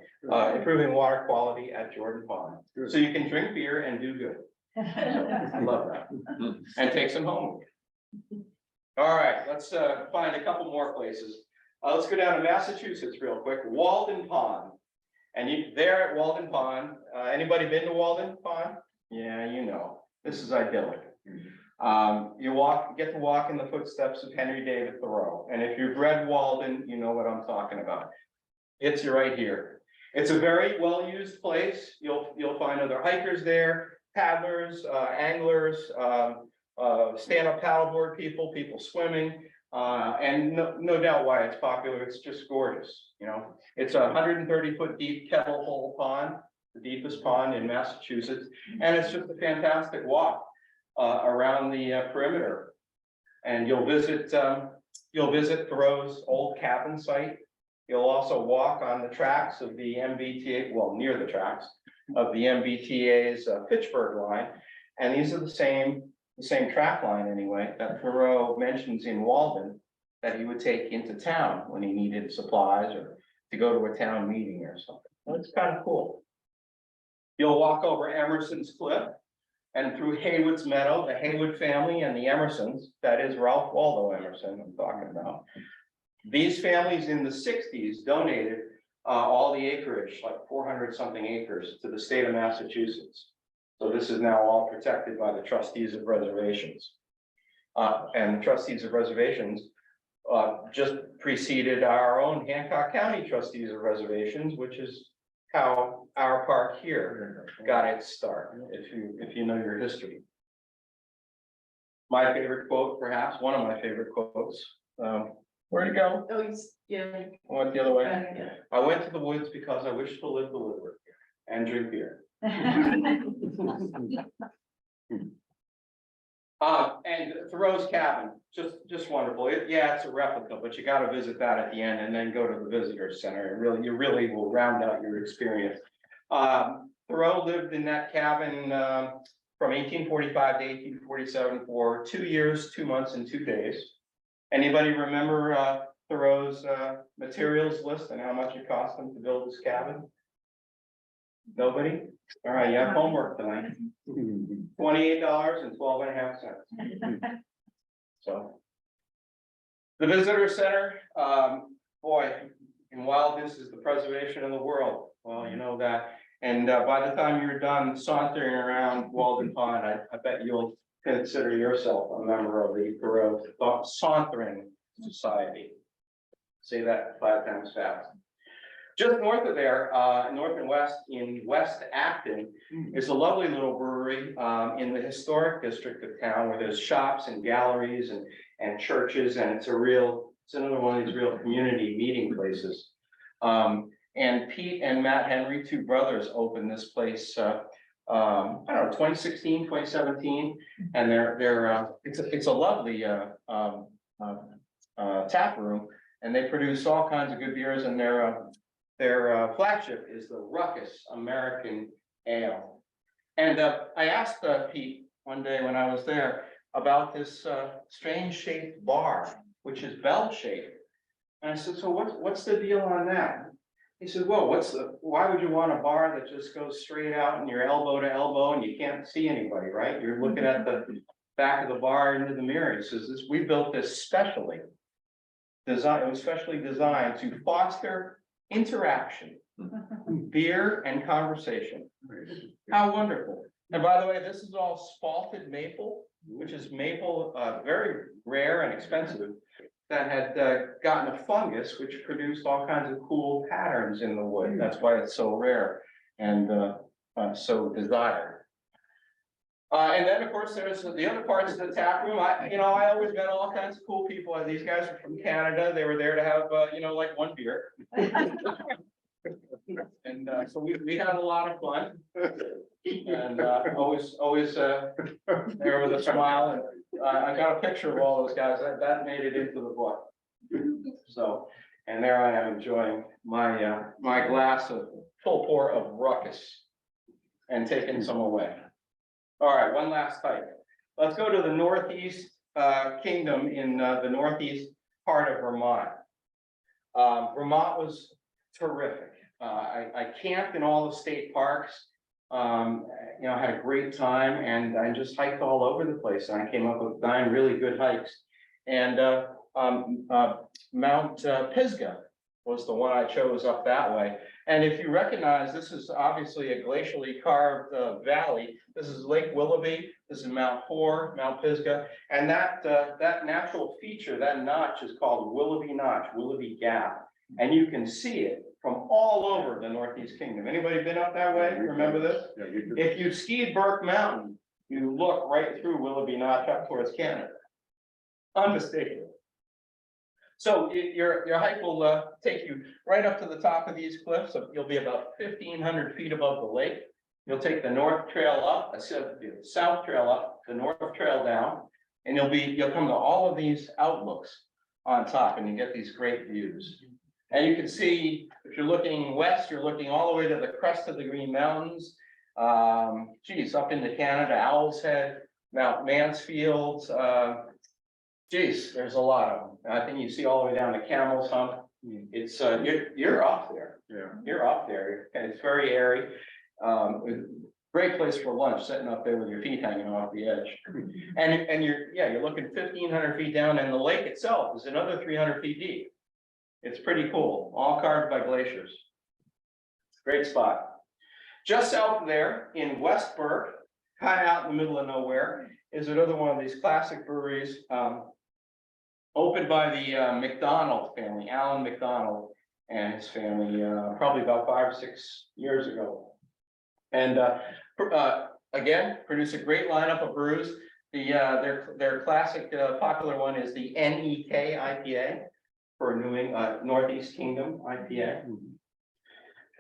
S3: improving water quality at Jordan Pond. So you can drink beer and do good. I love that. And take some home. All right, let's find a couple more places. Let's go down to Massachusetts real quick. Walden Pond. And you there at Walden Pond, anybody been to Walden Pond? Yeah, you know, this is idyllic. You get to walk in the footsteps of Henry David Thoreau. And if you've read Walden, you know what I'm talking about. It's right here. It's a very well-used place. You'll find other hikers there, paddlers, anglers, stand-up paddleboard people, people swimming. And no doubt why it's popular. It's just gorgeous. You know, it's a 130-foot deep kettle hole pond, the deepest pond in Massachusetts. And it's just a fantastic walk around the perimeter. And you'll visit Thoreau's old cabin site. You'll also walk on the tracks of the MBTA, well, near the tracks of the MBTA's Pittsburgh line. And these are the same track line anyway, that Thoreau mentions in Walden that he would take into town when he needed supplies or to go to a town meeting or something. Well, it's kind of cool. You'll walk over Emerson's Cliff and through Haywood's Meadow, the Haywood family and the Emersons, that is Ralph Waldo Emerson I'm talking about. These families in the 60s donated all the acreage, like 400 something acres, to the state of Massachusetts. So this is now all protected by the trustees of reservations. And the trustees of reservations just preceded our own Hancock County trustees of reservations, which is how our park here got its start, if you know your history. My favorite quote, perhaps one of my favorite quotes. Where'd it go?
S4: Oh, yeah.
S3: I went the other way.
S4: Yeah.
S3: I went to the woods because I wish to live the liver and drink beer. And Thoreau's cabin, just wonderful. It's a replica, but you got to visit that at the end and then go to the visitor center. You really will round out your experience. Thoreau lived in that cabin from 1845 to 1847 for 2 years, 2 months, and 2 days. Anybody remember Thoreau's materials list and how much it cost him to build this cabin? Nobody? All right, you have homework tonight. $28.12.5. So. The visitor center, boy, in wildness is the preservation of the world. Well, you know that. And by the time you're done sauntering around Walden Pond, I bet you'll consider yourself a member of the Thoreau Sauntering Society. Say that 5 times fast. Just north of there, north and west in West Acton, is a lovely little brewery in the historic district of town where there's shops and galleries and churches, and it's another one of these real community meeting places. And Pete and Matt Henry, 2 brothers, opened this place. I don't know, 2016, 2017, and it's a lovely tap room, and they produce all kinds of good beers, and their flagship is the Ruckus American Ale. And I asked Pete one day when I was there about this strange shaped bar, which is bell shaped. And I said, so what's the deal on that? He said, well, why would you want a bar that just goes straight out and you're elbow to elbow and you can't see anybody, right? You're looking at the back of the bar into the mirror. He says, we built this specially. It was specially designed to foster interaction, beer and conversation. How wonderful. And by the way, this is all spalted maple, which is maple, very rare and expensive, that had gotten a fungus, which produced all kinds of cool patterns in the wood. That's why it's so rare and so desired. And then, of course, there's the other parts of the tap room. I always met all kinds of cool people. These guys are from Canada. They were there to have, like 1 beer. And so we had a lot of fun. And always there with a smile. And I got a picture of all those guys, that made it into the book. So, and there I am enjoying my, my glass of full pour of ruckus and taking some away. All right, one last hike. Let's go to the Northeast Kingdom in the Northeast part of Vermont. Vermont was terrific. I camped in all the state parks. You know, I had a great time and I just hiked all over the place. And I came up with 9 really good hikes. And Mount Pisgah was the one I chose up that way. And if you recognize, this is obviously a glacially carved valley. This is Lake Willoughby. This is Mount Hoare, Mount Pisgah. And that natural feature, that notch is called Willoughby Notch, Willoughby Gap. And you can see it from all over the Northeast Kingdom. Anybody been up that way? Remember this?
S2: Yeah, you could-
S3: If you skied Burke Mountain, you look right through Willoughby Notch up towards Canada. Unmistakable. So your hike will take you right up to the top of these cliffs. So you'll be about 1,500 feet above the lake. You'll take the north trail up, the south trail up, the north trail down, and you'll come to all of these outlooks on top, and you get these great views. And you can see, if you're looking west, you're looking all the way to the crest of the Green Mountains. Geez, up into Canada, Owl's Head, Mount Mansfield. Geez, there's a lot of them. I think you see all the way down to Camel's Hump. It's you're up there.
S2: Yeah.
S3: You're up there, and it's very airy. Great place for lunch, sitting up there with your feet hanging off the edge. And you're looking 1,500 feet down, and the lake itself is another 300 feet deep. It's pretty cool, all carved by glaciers. Great spot. Just south of there in West Burke, kind of out in the middle of nowhere, is another one of these classic breweries, opened by the McDonald family, Alan McDonald and his family, probably about 5 or 6 years ago. And again, produce a great lineup of brews. Their classic popular one is the NEK IPA for Northeast Kingdom IPA.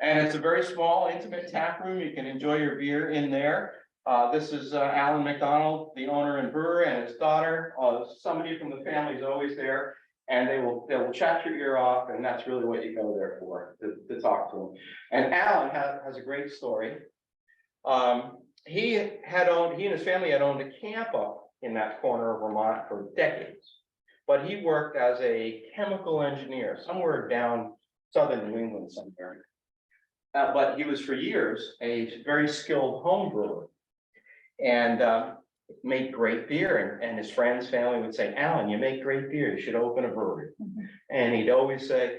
S3: And it's a very small, intimate tap room. You can enjoy your beer in there. This is Alan McDonald, the owner and brewer, and his daughter. Somebody from the family is always there, and they will chat your ear off, and that's really what you go there for, to talk to them. And Alan has a great story. He and his family had owned a camp up in that corner of Vermont for decades, but he worked as a chemical engineer somewhere down southern New England somewhere. But he was for years a very skilled home brewer and made great beer. And his friends, family would say, Alan, you make great beer. You should open a brewery. And he'd always say,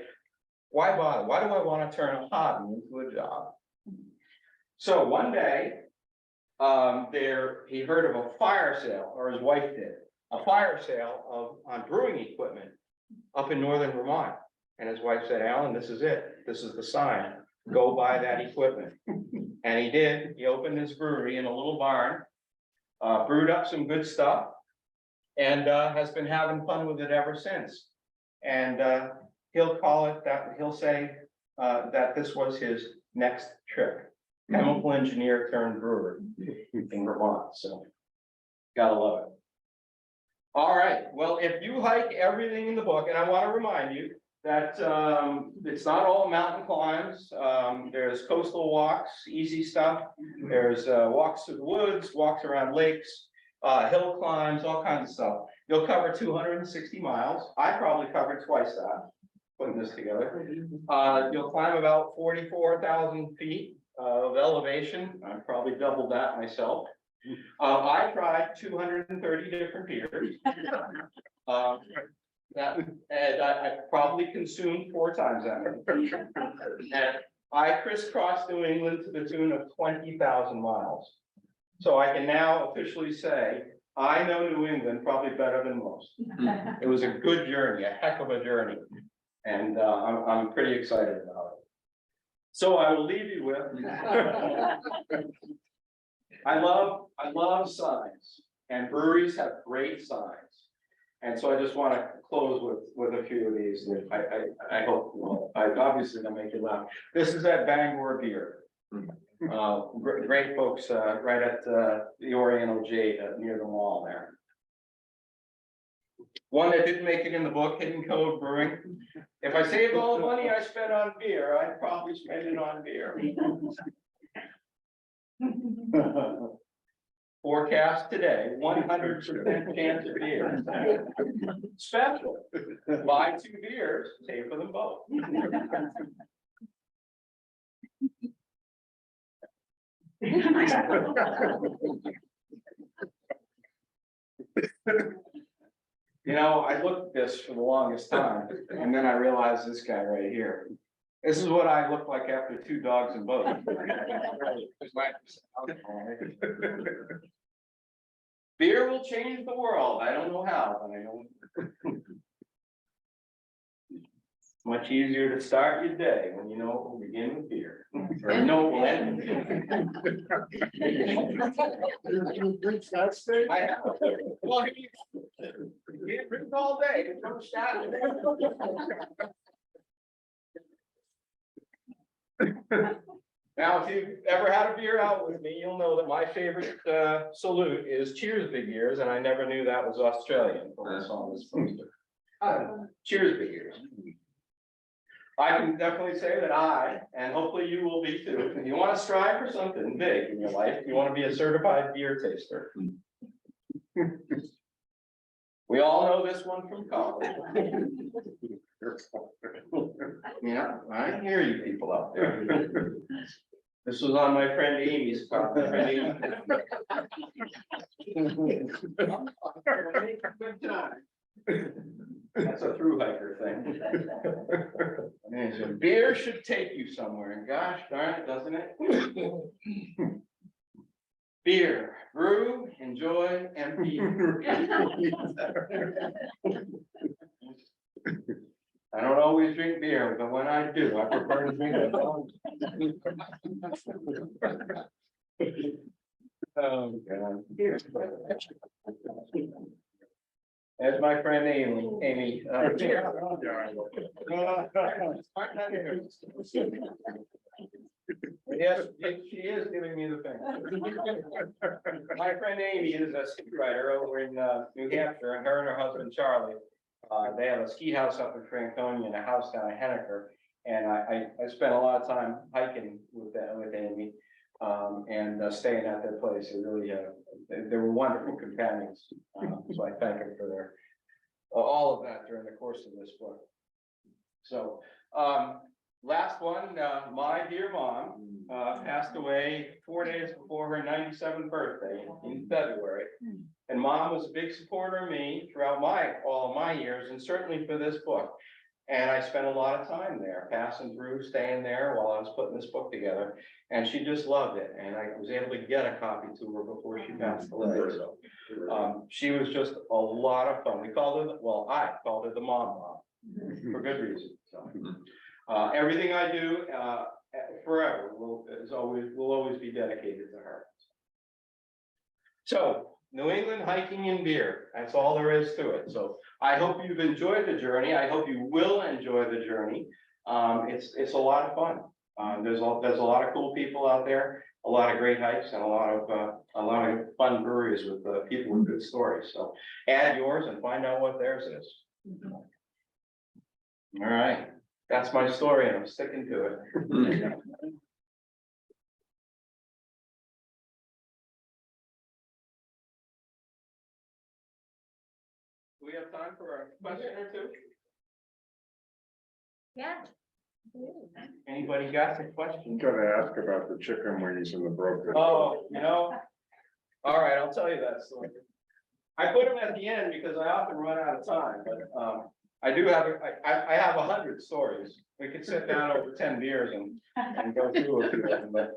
S3: why bother? Why do I want to turn a hobby into a job? So one day, he heard of a fire sale, or his wife did, a fire sale on brewing equipment up in northern Vermont. And his wife said, Alan, this is it. This is the sign. Go buy that equipment. And he did. He opened his brewery in a little barn, brewed up some good stuff, and has been having fun with it ever since. And he'll say that this was his next trip. Chemical engineer turned brewer in Vermont. So gotta love it. All right. Well, if you hike everything in the book, and I want to remind you that it's not all mountain climbs. There's coastal walks, easy stuff. There's walks through the woods, walks around lakes, hill climbs, all kinds of stuff. You'll cover 260 miles. I probably covered twice that, putting this together. You'll climb about 44,000 feet of elevation. I probably doubled that myself. I tried 230 different beers. And I probably consumed 4 times that many. And I crisscrossed New England to the tune of 20,000 miles. So I can now officially say, I know New England probably better than most. It was a good journey, a heck of a journey. And I'm pretty excited about it. So I will leave you with, I love signs, and breweries have great signs. And so I just want to close with a few of these that I hope, well, I obviously gonna make you laugh. This is at Bangor Beer. Great folks right at the Oriental Jade near the mall there. One that didn't make it in the book, Hidden Code Brewing. If I saved all the money I spent on beer, I'd probably spend it on beer. Forecast today, 100% chance of beer. Special, buy 2 beers, pay for them both. You know, I looked at this for the longest time, and then I realized this guy right here. This is what I look like after 2 dogs and both. Beer will change the world. I don't know how, but I know. Much easier to start your day when you know it will begin with beer. Or you know it will end with beer. I have. Well, you can't drink all day. It's no shot. Now, if you've ever had a beer out with me, you'll know that my favorite salute is "Cheers, big ears," and I never knew that was Australian until I saw this poster. Cheers, big ears. I can definitely say that I, and hopefully you will be too, if you want to strive for something big in your life, you want to be a certified beer taster. We all know this one from college. Yeah, I hear you people out there. This was on my friend Amy's copy. That's a through hiker thing. And so beer should take you somewhere, and gosh darn it, doesn't it? Beer, brew, enjoy, empty. I don't always drink beer, but when I do, I prefer to drink it. Oh, God. As my friend Amy. Yes, she is giving me the thing. My friend Amy is a ski rider over in New Hampshire, and her husband Charlie. They have a ski house up in Franconia and a house down in Henniker. And I spent a lot of time hiking with Amy and staying at their place. They really, they were wonderful companions. So I thank them for their, all of that during the course of this book. So last one, my dear mom passed away 4 days before her 97th birthday in February. And Mom was a big supporter of me throughout all of my years, and certainly for this book. And I spent a lot of time there, passing through, staying there while I was putting this book together. And she just loved it. And I was able to get a copy to her before she passed away. So she was just a lot of fun. We called her, well, I called her the Mom for good reason. So everything I do forever will always be dedicated to her. So New England hiking and beer. That's all there is to it. So I hope you've enjoyed the journey. I hope you will enjoy the journey. It's a lot of fun. There's a lot of cool people out there, a lot of great hikes, and a lot of fun breweries with people with good stories. So add yours and find out what theirs is. All right, that's my story, and I'm sticking to it. Do we have time for a question or two?
S1: Yeah.
S3: Anybody got a question?
S2: Gotta ask about the chicken wings and the broken.
S3: Oh, all right, I'll tell you that story. I put them at the end because I often run out of time, but I do have, I have 100 stories. We could sit down over 10 beers and go through a few of them, but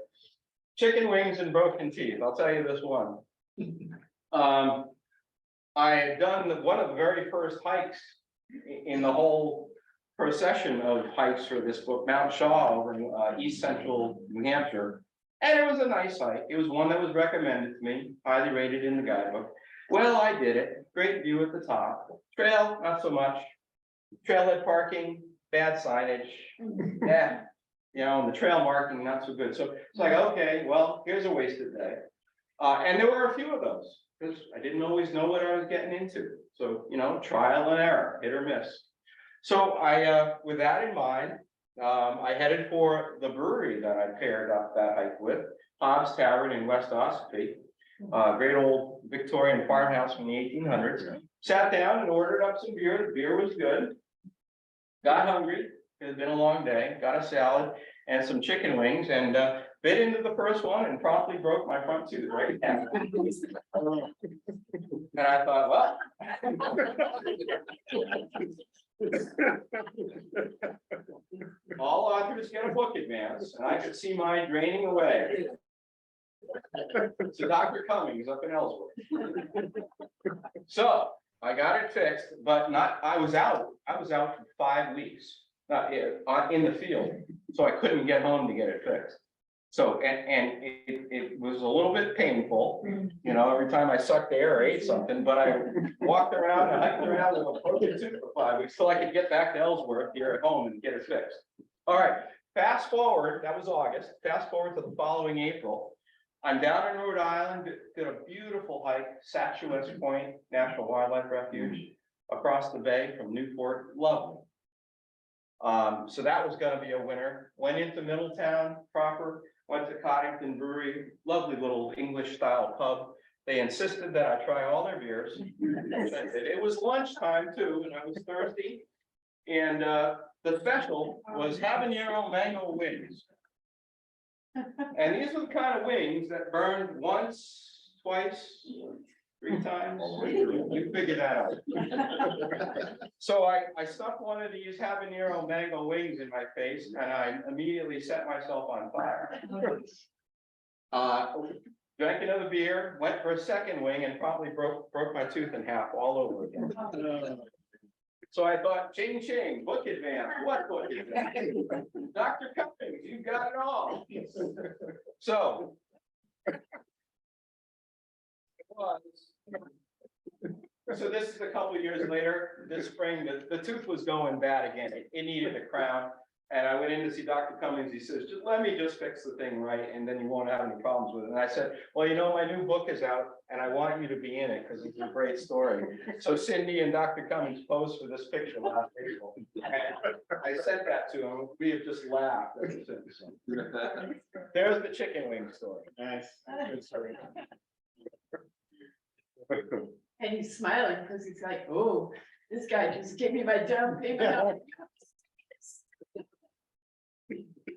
S3: chicken wings and broken teeth, I'll tell you this one. I had done one of the very first hikes in the whole procession of hikes for this book, Mount Shaw over in East Central New Hampshire. And it was a nice hike. It was one that was recommended to me, highly rated in the guidebook. Well, I did it. Great view at the top. Trail, not so much. Trailhead parking, bad signage. Yeah, the trail marking, not so good. So it's like, okay, well, here's a wasted day. And there were a few of those, because I didn't always know what I was getting into. So, trial and error, hit or miss. So with that in mind, I headed for the brewery that I paired up that hike with, Hobbs Tavern in West Ossipee. Great old Victorian farmhouse from the 1800s. Sat down and ordered up some beer. The beer was good. Got hungry. It had been a long day. Got a salad and some chicken wings and bit into the first one and promptly broke my front tooth right now. And I thought, well. All authors get a book advance, and I could see mine draining away. So Dr. Cummings up in Ellsworth. So I got it fixed, but I was out for 5 weeks, in the field. So I couldn't get home to get it fixed. So, and it was a little bit painful, every time I sucked air or ate something, but I walked around and hiked around with a broken tooth for 5 weeks till I could get back to Ellsworth here at home and get it fixed. All right, fast forward, that was August, fast forward to the following April. I'm down in Rhode Island, did a beautiful hike, Strenuous Point National Wildlife Refuge, across the bay from Newport, lovely. So that was gonna be a winner. Went into Middletown proper, went to Connecticut Brewery, lovely little English style pub. They insisted that I try all their beers. It was lunchtime too, and I was thirsty. And the special was habanero mango wings. And these are the kind of wings that burned once, twice, 3 times. You figure that out. So I stuck one of these habanero mango wings in my face and I immediately set myself on fire. Drank another beer, went for a second wing and probably broke my tooth in half all over again. So I thought, ching ching, book advance, what book advance? Dr. Cummings, you got it all. So. So this is a couple of years later, this spring, the tooth was going bad again. It needed a crown. And I went in to see Dr. Cummings. He says, let me just fix the thing right, and then you won't have any problems with it. And I said, well, my new book is out, and I want you to be in it because it's a great story. So Cindy and Dr. Cummings posed for this picture last April. And I sent that to him. We have just laughed ever since. There's the chicken wing story.
S2: Nice. Good story.
S4: And he's smiling because he's like, oh, this guy just gave me my down payment.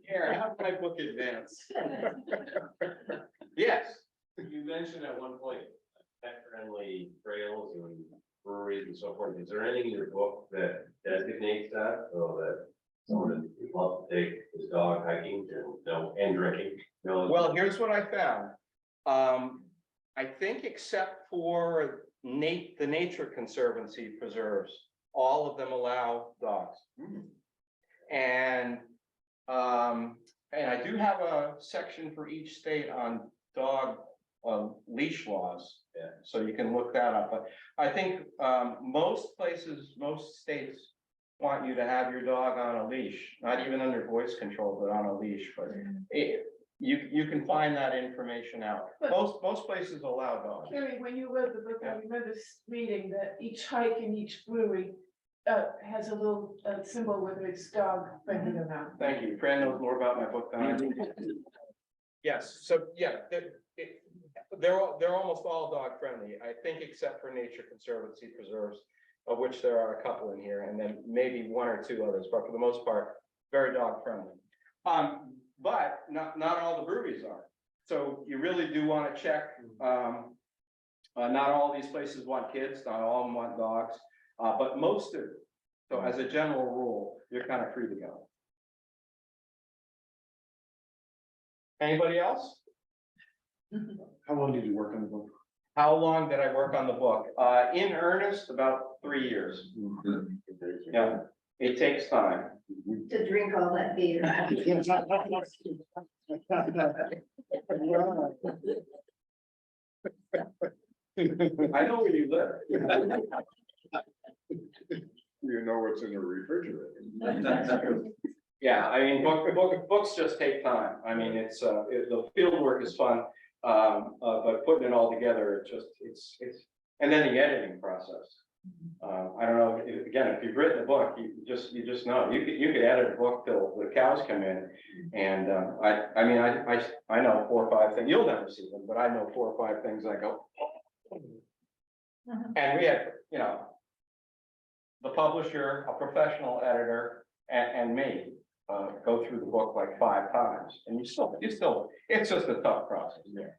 S3: Here, have my book advance. Yes.
S6: You mentioned at one point pet-friendly trails and breweries and so forth. Is there anything in your book that designates that, so that someone would love to take his dog hiking and drinking?
S3: Well, here's what I found. I think except for the Nature Conservancy preserves, all of them allow dogs. And I do have a section for each state on dog leash laws.
S6: Yeah.
S3: So you can look that up. But I think most states want you to have your dog on a leash, not even under voice control, but on a leash. But you can find that information out. Most places allow dogs.
S4: Carey, when you read the book, I remember reading that each hike in each brewery has a little symbol whether it's dog friendly or not.
S3: Thank you. Fran knows more about my book than I do. Yes, so yeah, they're almost all dog friendly, I think, except for Nature Conservancy preserves, of which there are a couple in here, and then maybe 1 or 2 others, but for the most part, very dog friendly. But not all the breweries are. So you really do want to check. Not all these places want kids, not all of them want dogs. But most do. So as a general rule, you're kind of free to go. Anybody else?
S2: How long did you work on the book?
S3: How long did I work on the book? In earnest, about 3 years. Yeah, it takes time.
S5: To drink all that beer.
S3: I know where you live.
S2: You know what's in the refrigerator.
S3: Yeah, I mean, books just take time. I mean, the field work is fun. But putting it all together, it's, and then the editing process. I don't know, again, if you've written a book, you just know, you could edit a book till the cows come in. And, I mean, I know 4 or 5 things, you'll never see them, but I know 4 or 5 things I go. And we had, you know, the publisher, a professional editor, and me, go through the book like 5 times, and you still, it's just a tough process there.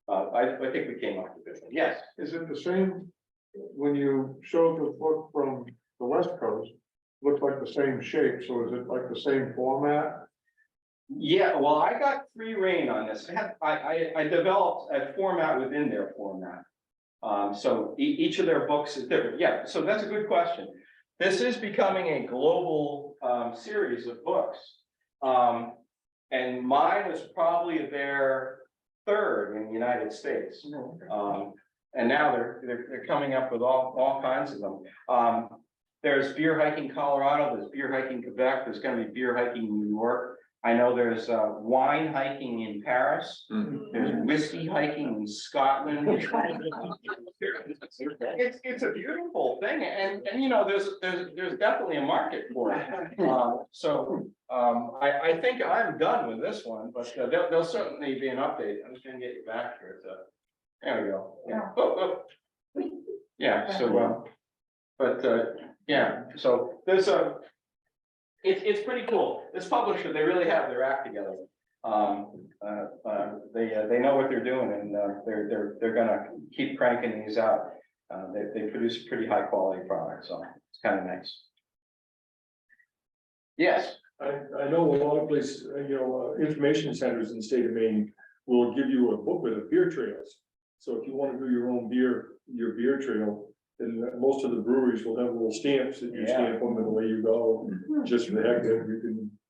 S3: I think we came up with this. Yes.
S2: Is it the same, when you showed the book from the West Coast, looked like the same shape, so is it like the same format?
S3: Yeah, well, I got free reign on this. I developed a format within their format. So each of their books is different. Yeah, so that's a good question. This is becoming a global series of books. And mine was probably their 3rd in the United States. And now they're coming up with all kinds of them. There's beer hiking Colorado, there's beer hiking Quebec, there's gonna be beer hiking New York. I know there's wine hiking in Paris, there's whiskey hiking in Scotland. It's a beautiful thing, and you know, there's definitely a market for it. I think I'm done with this one, but there'll certainly be an update. I'm just gonna get you back here. There we go. Yeah. Oh. Yeah. So, yeah. So there's a. It's pretty cool. This publisher, they really have their act together. They know what they're doing, and they're gonna keep cranking these out. They produce a pretty high quality product, so it's kind of nice. Yes.
S7: I know a lot of places, information centers in the state of Maine will give you a booklet of beer trails. So if you want to do your own your beer trail, then most of the breweries will have little stamps that you stamp them, and away you go. Just for the heck of it,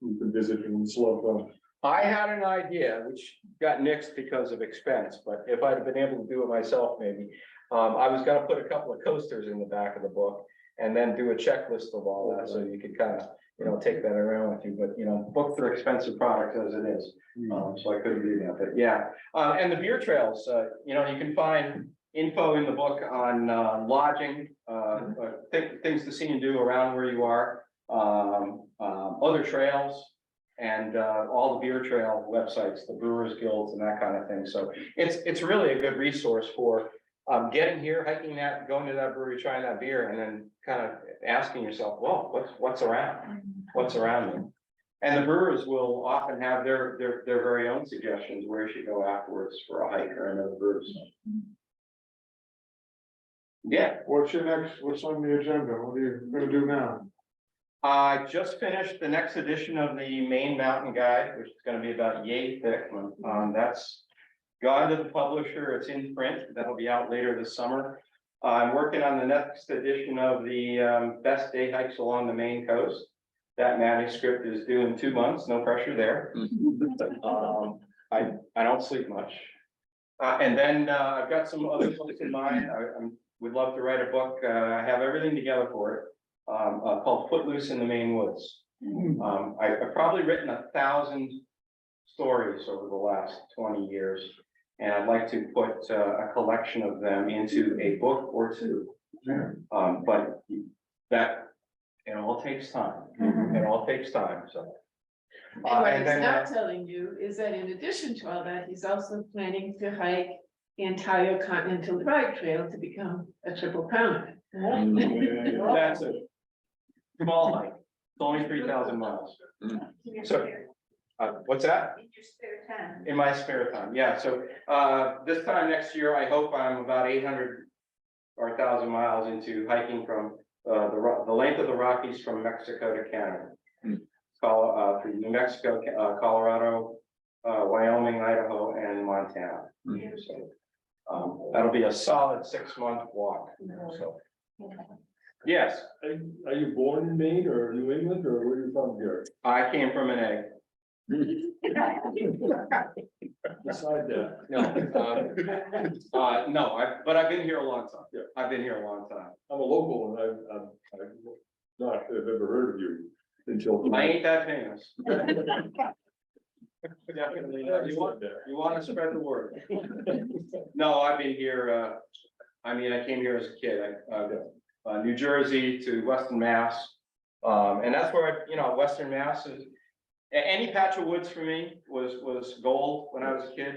S7: you can visit, and it's a lot of fun.
S3: I had an idea which got nixed because of expense, but if I'd been able to do it myself, maybe. I was gonna put a couple of coasters in the back of the book and then do a checklist of all that, so you could kind of, take that around with you, but, books are expensive products as it is. So I couldn't do that, but yeah. And the beer trails, you can find info in the book on lodging, things to see and do around where you are, other trails, and all the beer trail websites, the brewers guilds and that kind of thing. So it's really a good resource for getting here, hiking that, going to that brewery, trying that beer, and then kind of asking yourself, well, what's around them? And the brewers will often have their very own suggestions where you should go afterwards for a hike or another brews. Yeah.
S2: What's on the agenda? What are you gonna do now?
S3: I just finished the next edition of the Maine Mountain Guide, which is gonna be about yay thick. That's gone to the publisher, it's in print, that'll be out later this summer. I'm working on the next edition of the best day hikes along the Maine coast. That manuscript is due in 2 months, no pressure there. I don't sleep much. And then I've got some other books in mind. I would love to write a book. I have everything together for it, called Footloose in the Maine Woods. I've probably written 1,000 stories over the last 20 years, and I'd like to put a collection of them into a book or 2. But that, it all takes time. It all takes time, so.
S4: And what he's not telling you is that in addition to all that, he's also planning to hike the entire Continental Divide Trail to become a triple pounder.
S3: That's a small hike. It's only 3,000 miles. So, what's that?
S5: In your spare time.
S3: In my spare time, yeah. So this time next year, I hope I'm about 800 or 1,000 miles into hiking from the length of the Rockies from Mexico to Canada. Through New Mexico, Colorado, Wyoming, Idaho, and Montana. So that'll be a solid 6-month walk. So yes,
S7: Are you born in Maine or New England, or where are you from, Gary?
S3: I came from an egg.
S7: Beside that.
S3: No, but I've been here a long time. Yeah, I've been here a long time.
S7: I'm a local, and I've not have ever heard of you until.
S3: I ain't that famous. Definitely, you want to spread the word. No, I've been here, I mean, I came here as a kid, New Jersey to Western Mass. And that's where Western Mass is, any patch of woods for me was gold when I was a kid.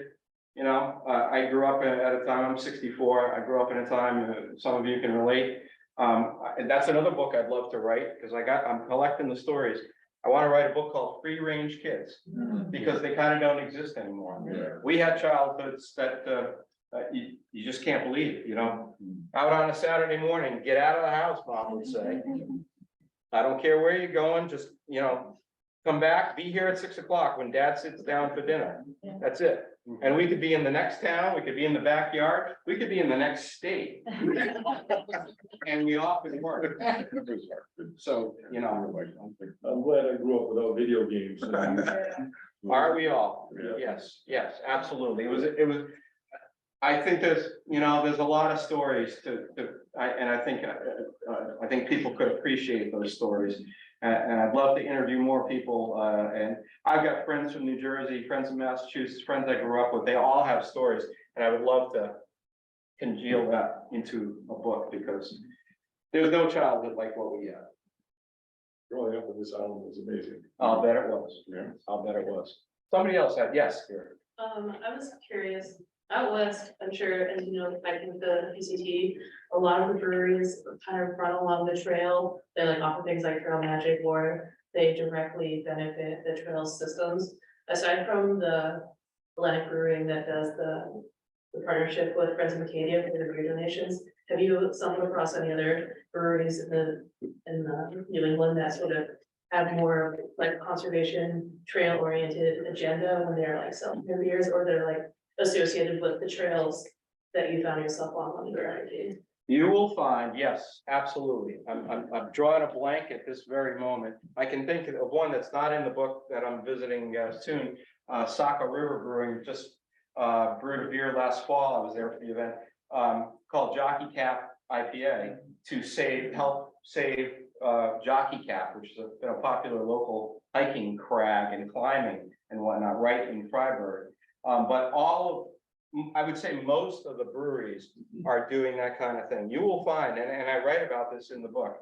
S3: I grew up at a time, I'm 64, I grew up in a time, some of you can relate. And that's another book I'd love to write, because I'm collecting the stories. I want to write a book called Free Range Kids, because they kind of don't exist anymore.
S7: Yeah.
S3: We had childhoods that you just can't believe, out on a Saturday morning, get out of the house, mom would say. I don't care where you're going, just, come back, be here at 6 o'clock when dad sits down for dinner. That's it. And we could be in the next town, we could be in the backyard, we could be in the next state. And we often were. So,
S7: I'm glad I grew up without video games.
S3: are we all?
S7: Yeah.
S3: Yes, absolutely. It was, I think there's a lot of stories I think people could appreciate those stories. And I'd love to interview more people, and I've got friends from New Jersey, friends in Massachusetts, friends I grew up with, they all have stories, and I would love to congeal that into a book, because there's no childhood like what we had.
S7: Growing up on this island was amazing.
S3: I'll bet it was.
S7: Yeah.
S3: I'll bet it was. Somebody else had, yes, here.
S1: I was curious, out west, I'm sure, and like with the PCT, a lot of the breweries kind of run along the trail. They offer things like Trail Magic, or they directly benefit the trail systems. Aside from the Helvetiq Brewing that does the partnership with Friends of Acadia for the beer donations, have you stumbled across any other breweries in the New England that sort of have more conservation trail oriented agenda when they're selling their beers, or they're associated with the trails that you found yourself on the ground?
S3: You will find, yes, absolutely. I'm drawing a blank at this very moment. I can think of one that's not in the book that I'm visiting soon. Saco River Brewing just brewed a beer last fall. I was there for the event, called Jockey Cap IPA to help save Jockey Cap, which is a popular local hiking crag and climbing and whatnot, right in Freiburg. But I would say most of the breweries are doing that kind of thing. You will find, and I write about this in the book,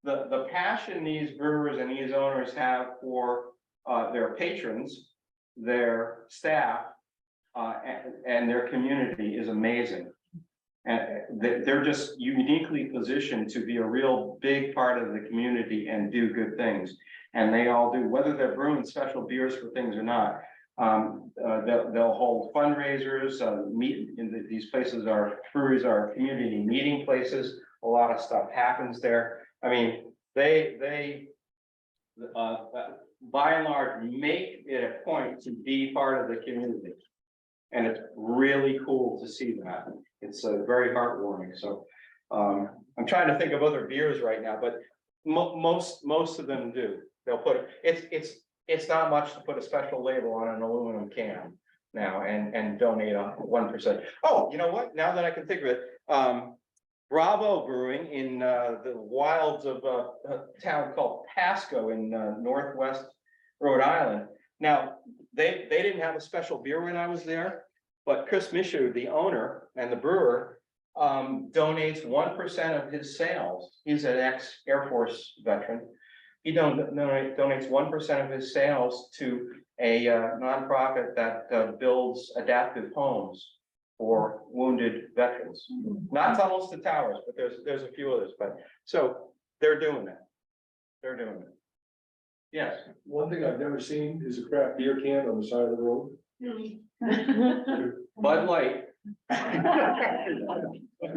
S3: the passion these brewers and these owners have for their patrons, their staff, and their community is amazing. And they're just uniquely positioned to be a real big part of the community and do good things. And they all do, whether they're brewing special beers for things or not. They'll hold fundraisers, meet in these places. Breweries are community meeting places. A lot of stuff happens there. I mean, they by and large make it a point to be part of the community, and it's really cool to see that. It's very heartwarming. So I'm trying to think of other beers right now, but most of them do. They'll put it's not much to put a special label on an aluminum can now and donate 1%. Oh, you know what? Now that I can think of it, Bravo Brewing in the wilds of a town called Pasco in northwest Rhode Island. Now, they didn't have a special beer when I was there, but Chris Mishu, the owner and the brewer, donates 1% of his sales. He's an ex-Air Force veteran. He donates 1% of his sales to a nonprofit that builds adaptive homes for wounded veterans. Not tunnels to towers, but there's a few others. But so they're doing it. They're doing it. Yes.
S7: One thing I've never seen is a craft beer can on the side of the road.
S3: Bud Light.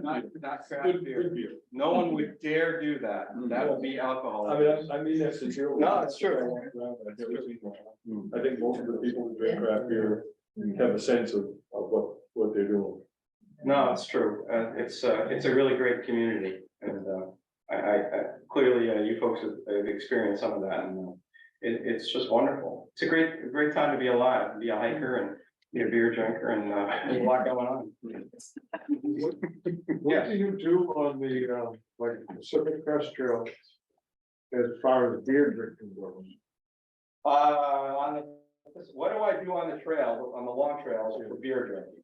S3: Not craft
S7: Good
S3: beer.
S7: beer.
S3: No one would dare do that. That would be alcohol.
S7: I mean that's sincerely.
S3: No, it's true.
S7: I've never seen one. I think most of the people who drink craft beer have a sense of what they're doing.
S3: No, it's true. It's a really great community, and I clearly you folks have experienced some of that, and it's just wonderful. It's a great time to be alive, to be a hiker and be a beer drinker, and there's a lot going on.
S2: What do you do on the Pacific Crest Trail as far as beer drinking goes?
S3: On the what do I do on the trail, on the long trails for beer drinking?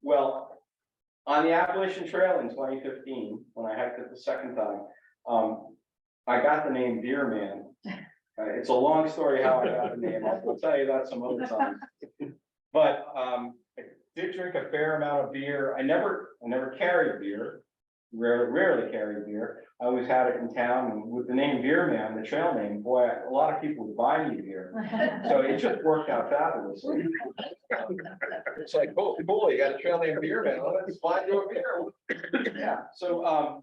S3: Well, on the Appalachian Trail in 2015, when I hiked it the second time, I got the name Beer Man. It's a long story how I got the name. I'll tell you that some other time. But I did drink a fair amount of beer. I never carried beer. Rarely carried beer. I always had it in town, and with the name Beer Man, the trail name, boy, a lot of people would buy me beer. So it just worked out fabulously. It's like, oh, cool, you got a trail named Beer Man, well, let's find you a beer. Yeah, so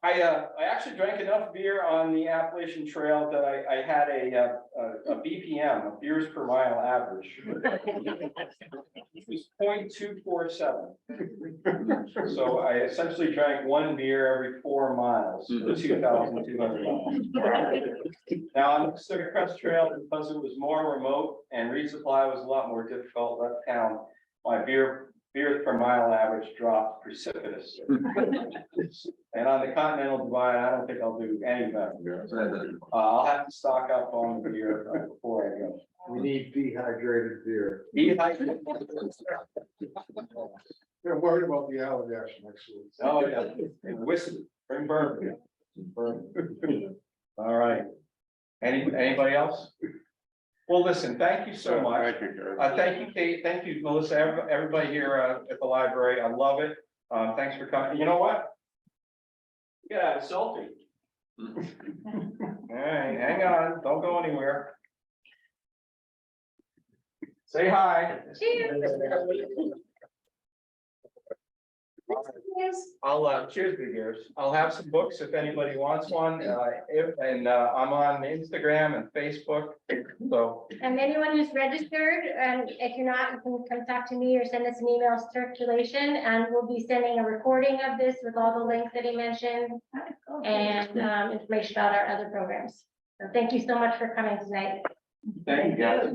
S3: I actually drank enough beer on the Appalachian Trail that I had a BPM, a beers per mile average. It was 0.247. So I essentially drank one beer every 4 miles, 2,200 miles. Now on the Crest Trail, because it was more remote and resupply was a lot more difficult left town, my beer per mile average dropped precipitously. And on the Continental Divide, I don't think I'll do any better. I'll have to stock up on the beer before I go.
S2: We need dehydrated beer.
S3: Dehydrated.
S2: They're worried about the Allagash next week.
S3: Oh, yeah, and whiskey, bring bourbon. Bourbon. All right. Anybody else? Well, listen, thank you so much.
S2: Thank you, Gary.
S3: Thank you, Kate. Thank you, Melissa, everybody here at the library. I love it. Thanks for coming. You know what? You gotta have a selfie. All right, hang on. Don't go anywhere. Say hi. I'll cheers, big ears. I'll have some books if anybody wants one. I'm on Instagram and Facebook. So
S8: And anyone who's registered, and if you're not, you can come talk to me or send us an email circulation, and we'll be sending a recording of this with all the links that he mentioned and information about our other programs. So thank you so much for coming tonight.
S3: thank you guys.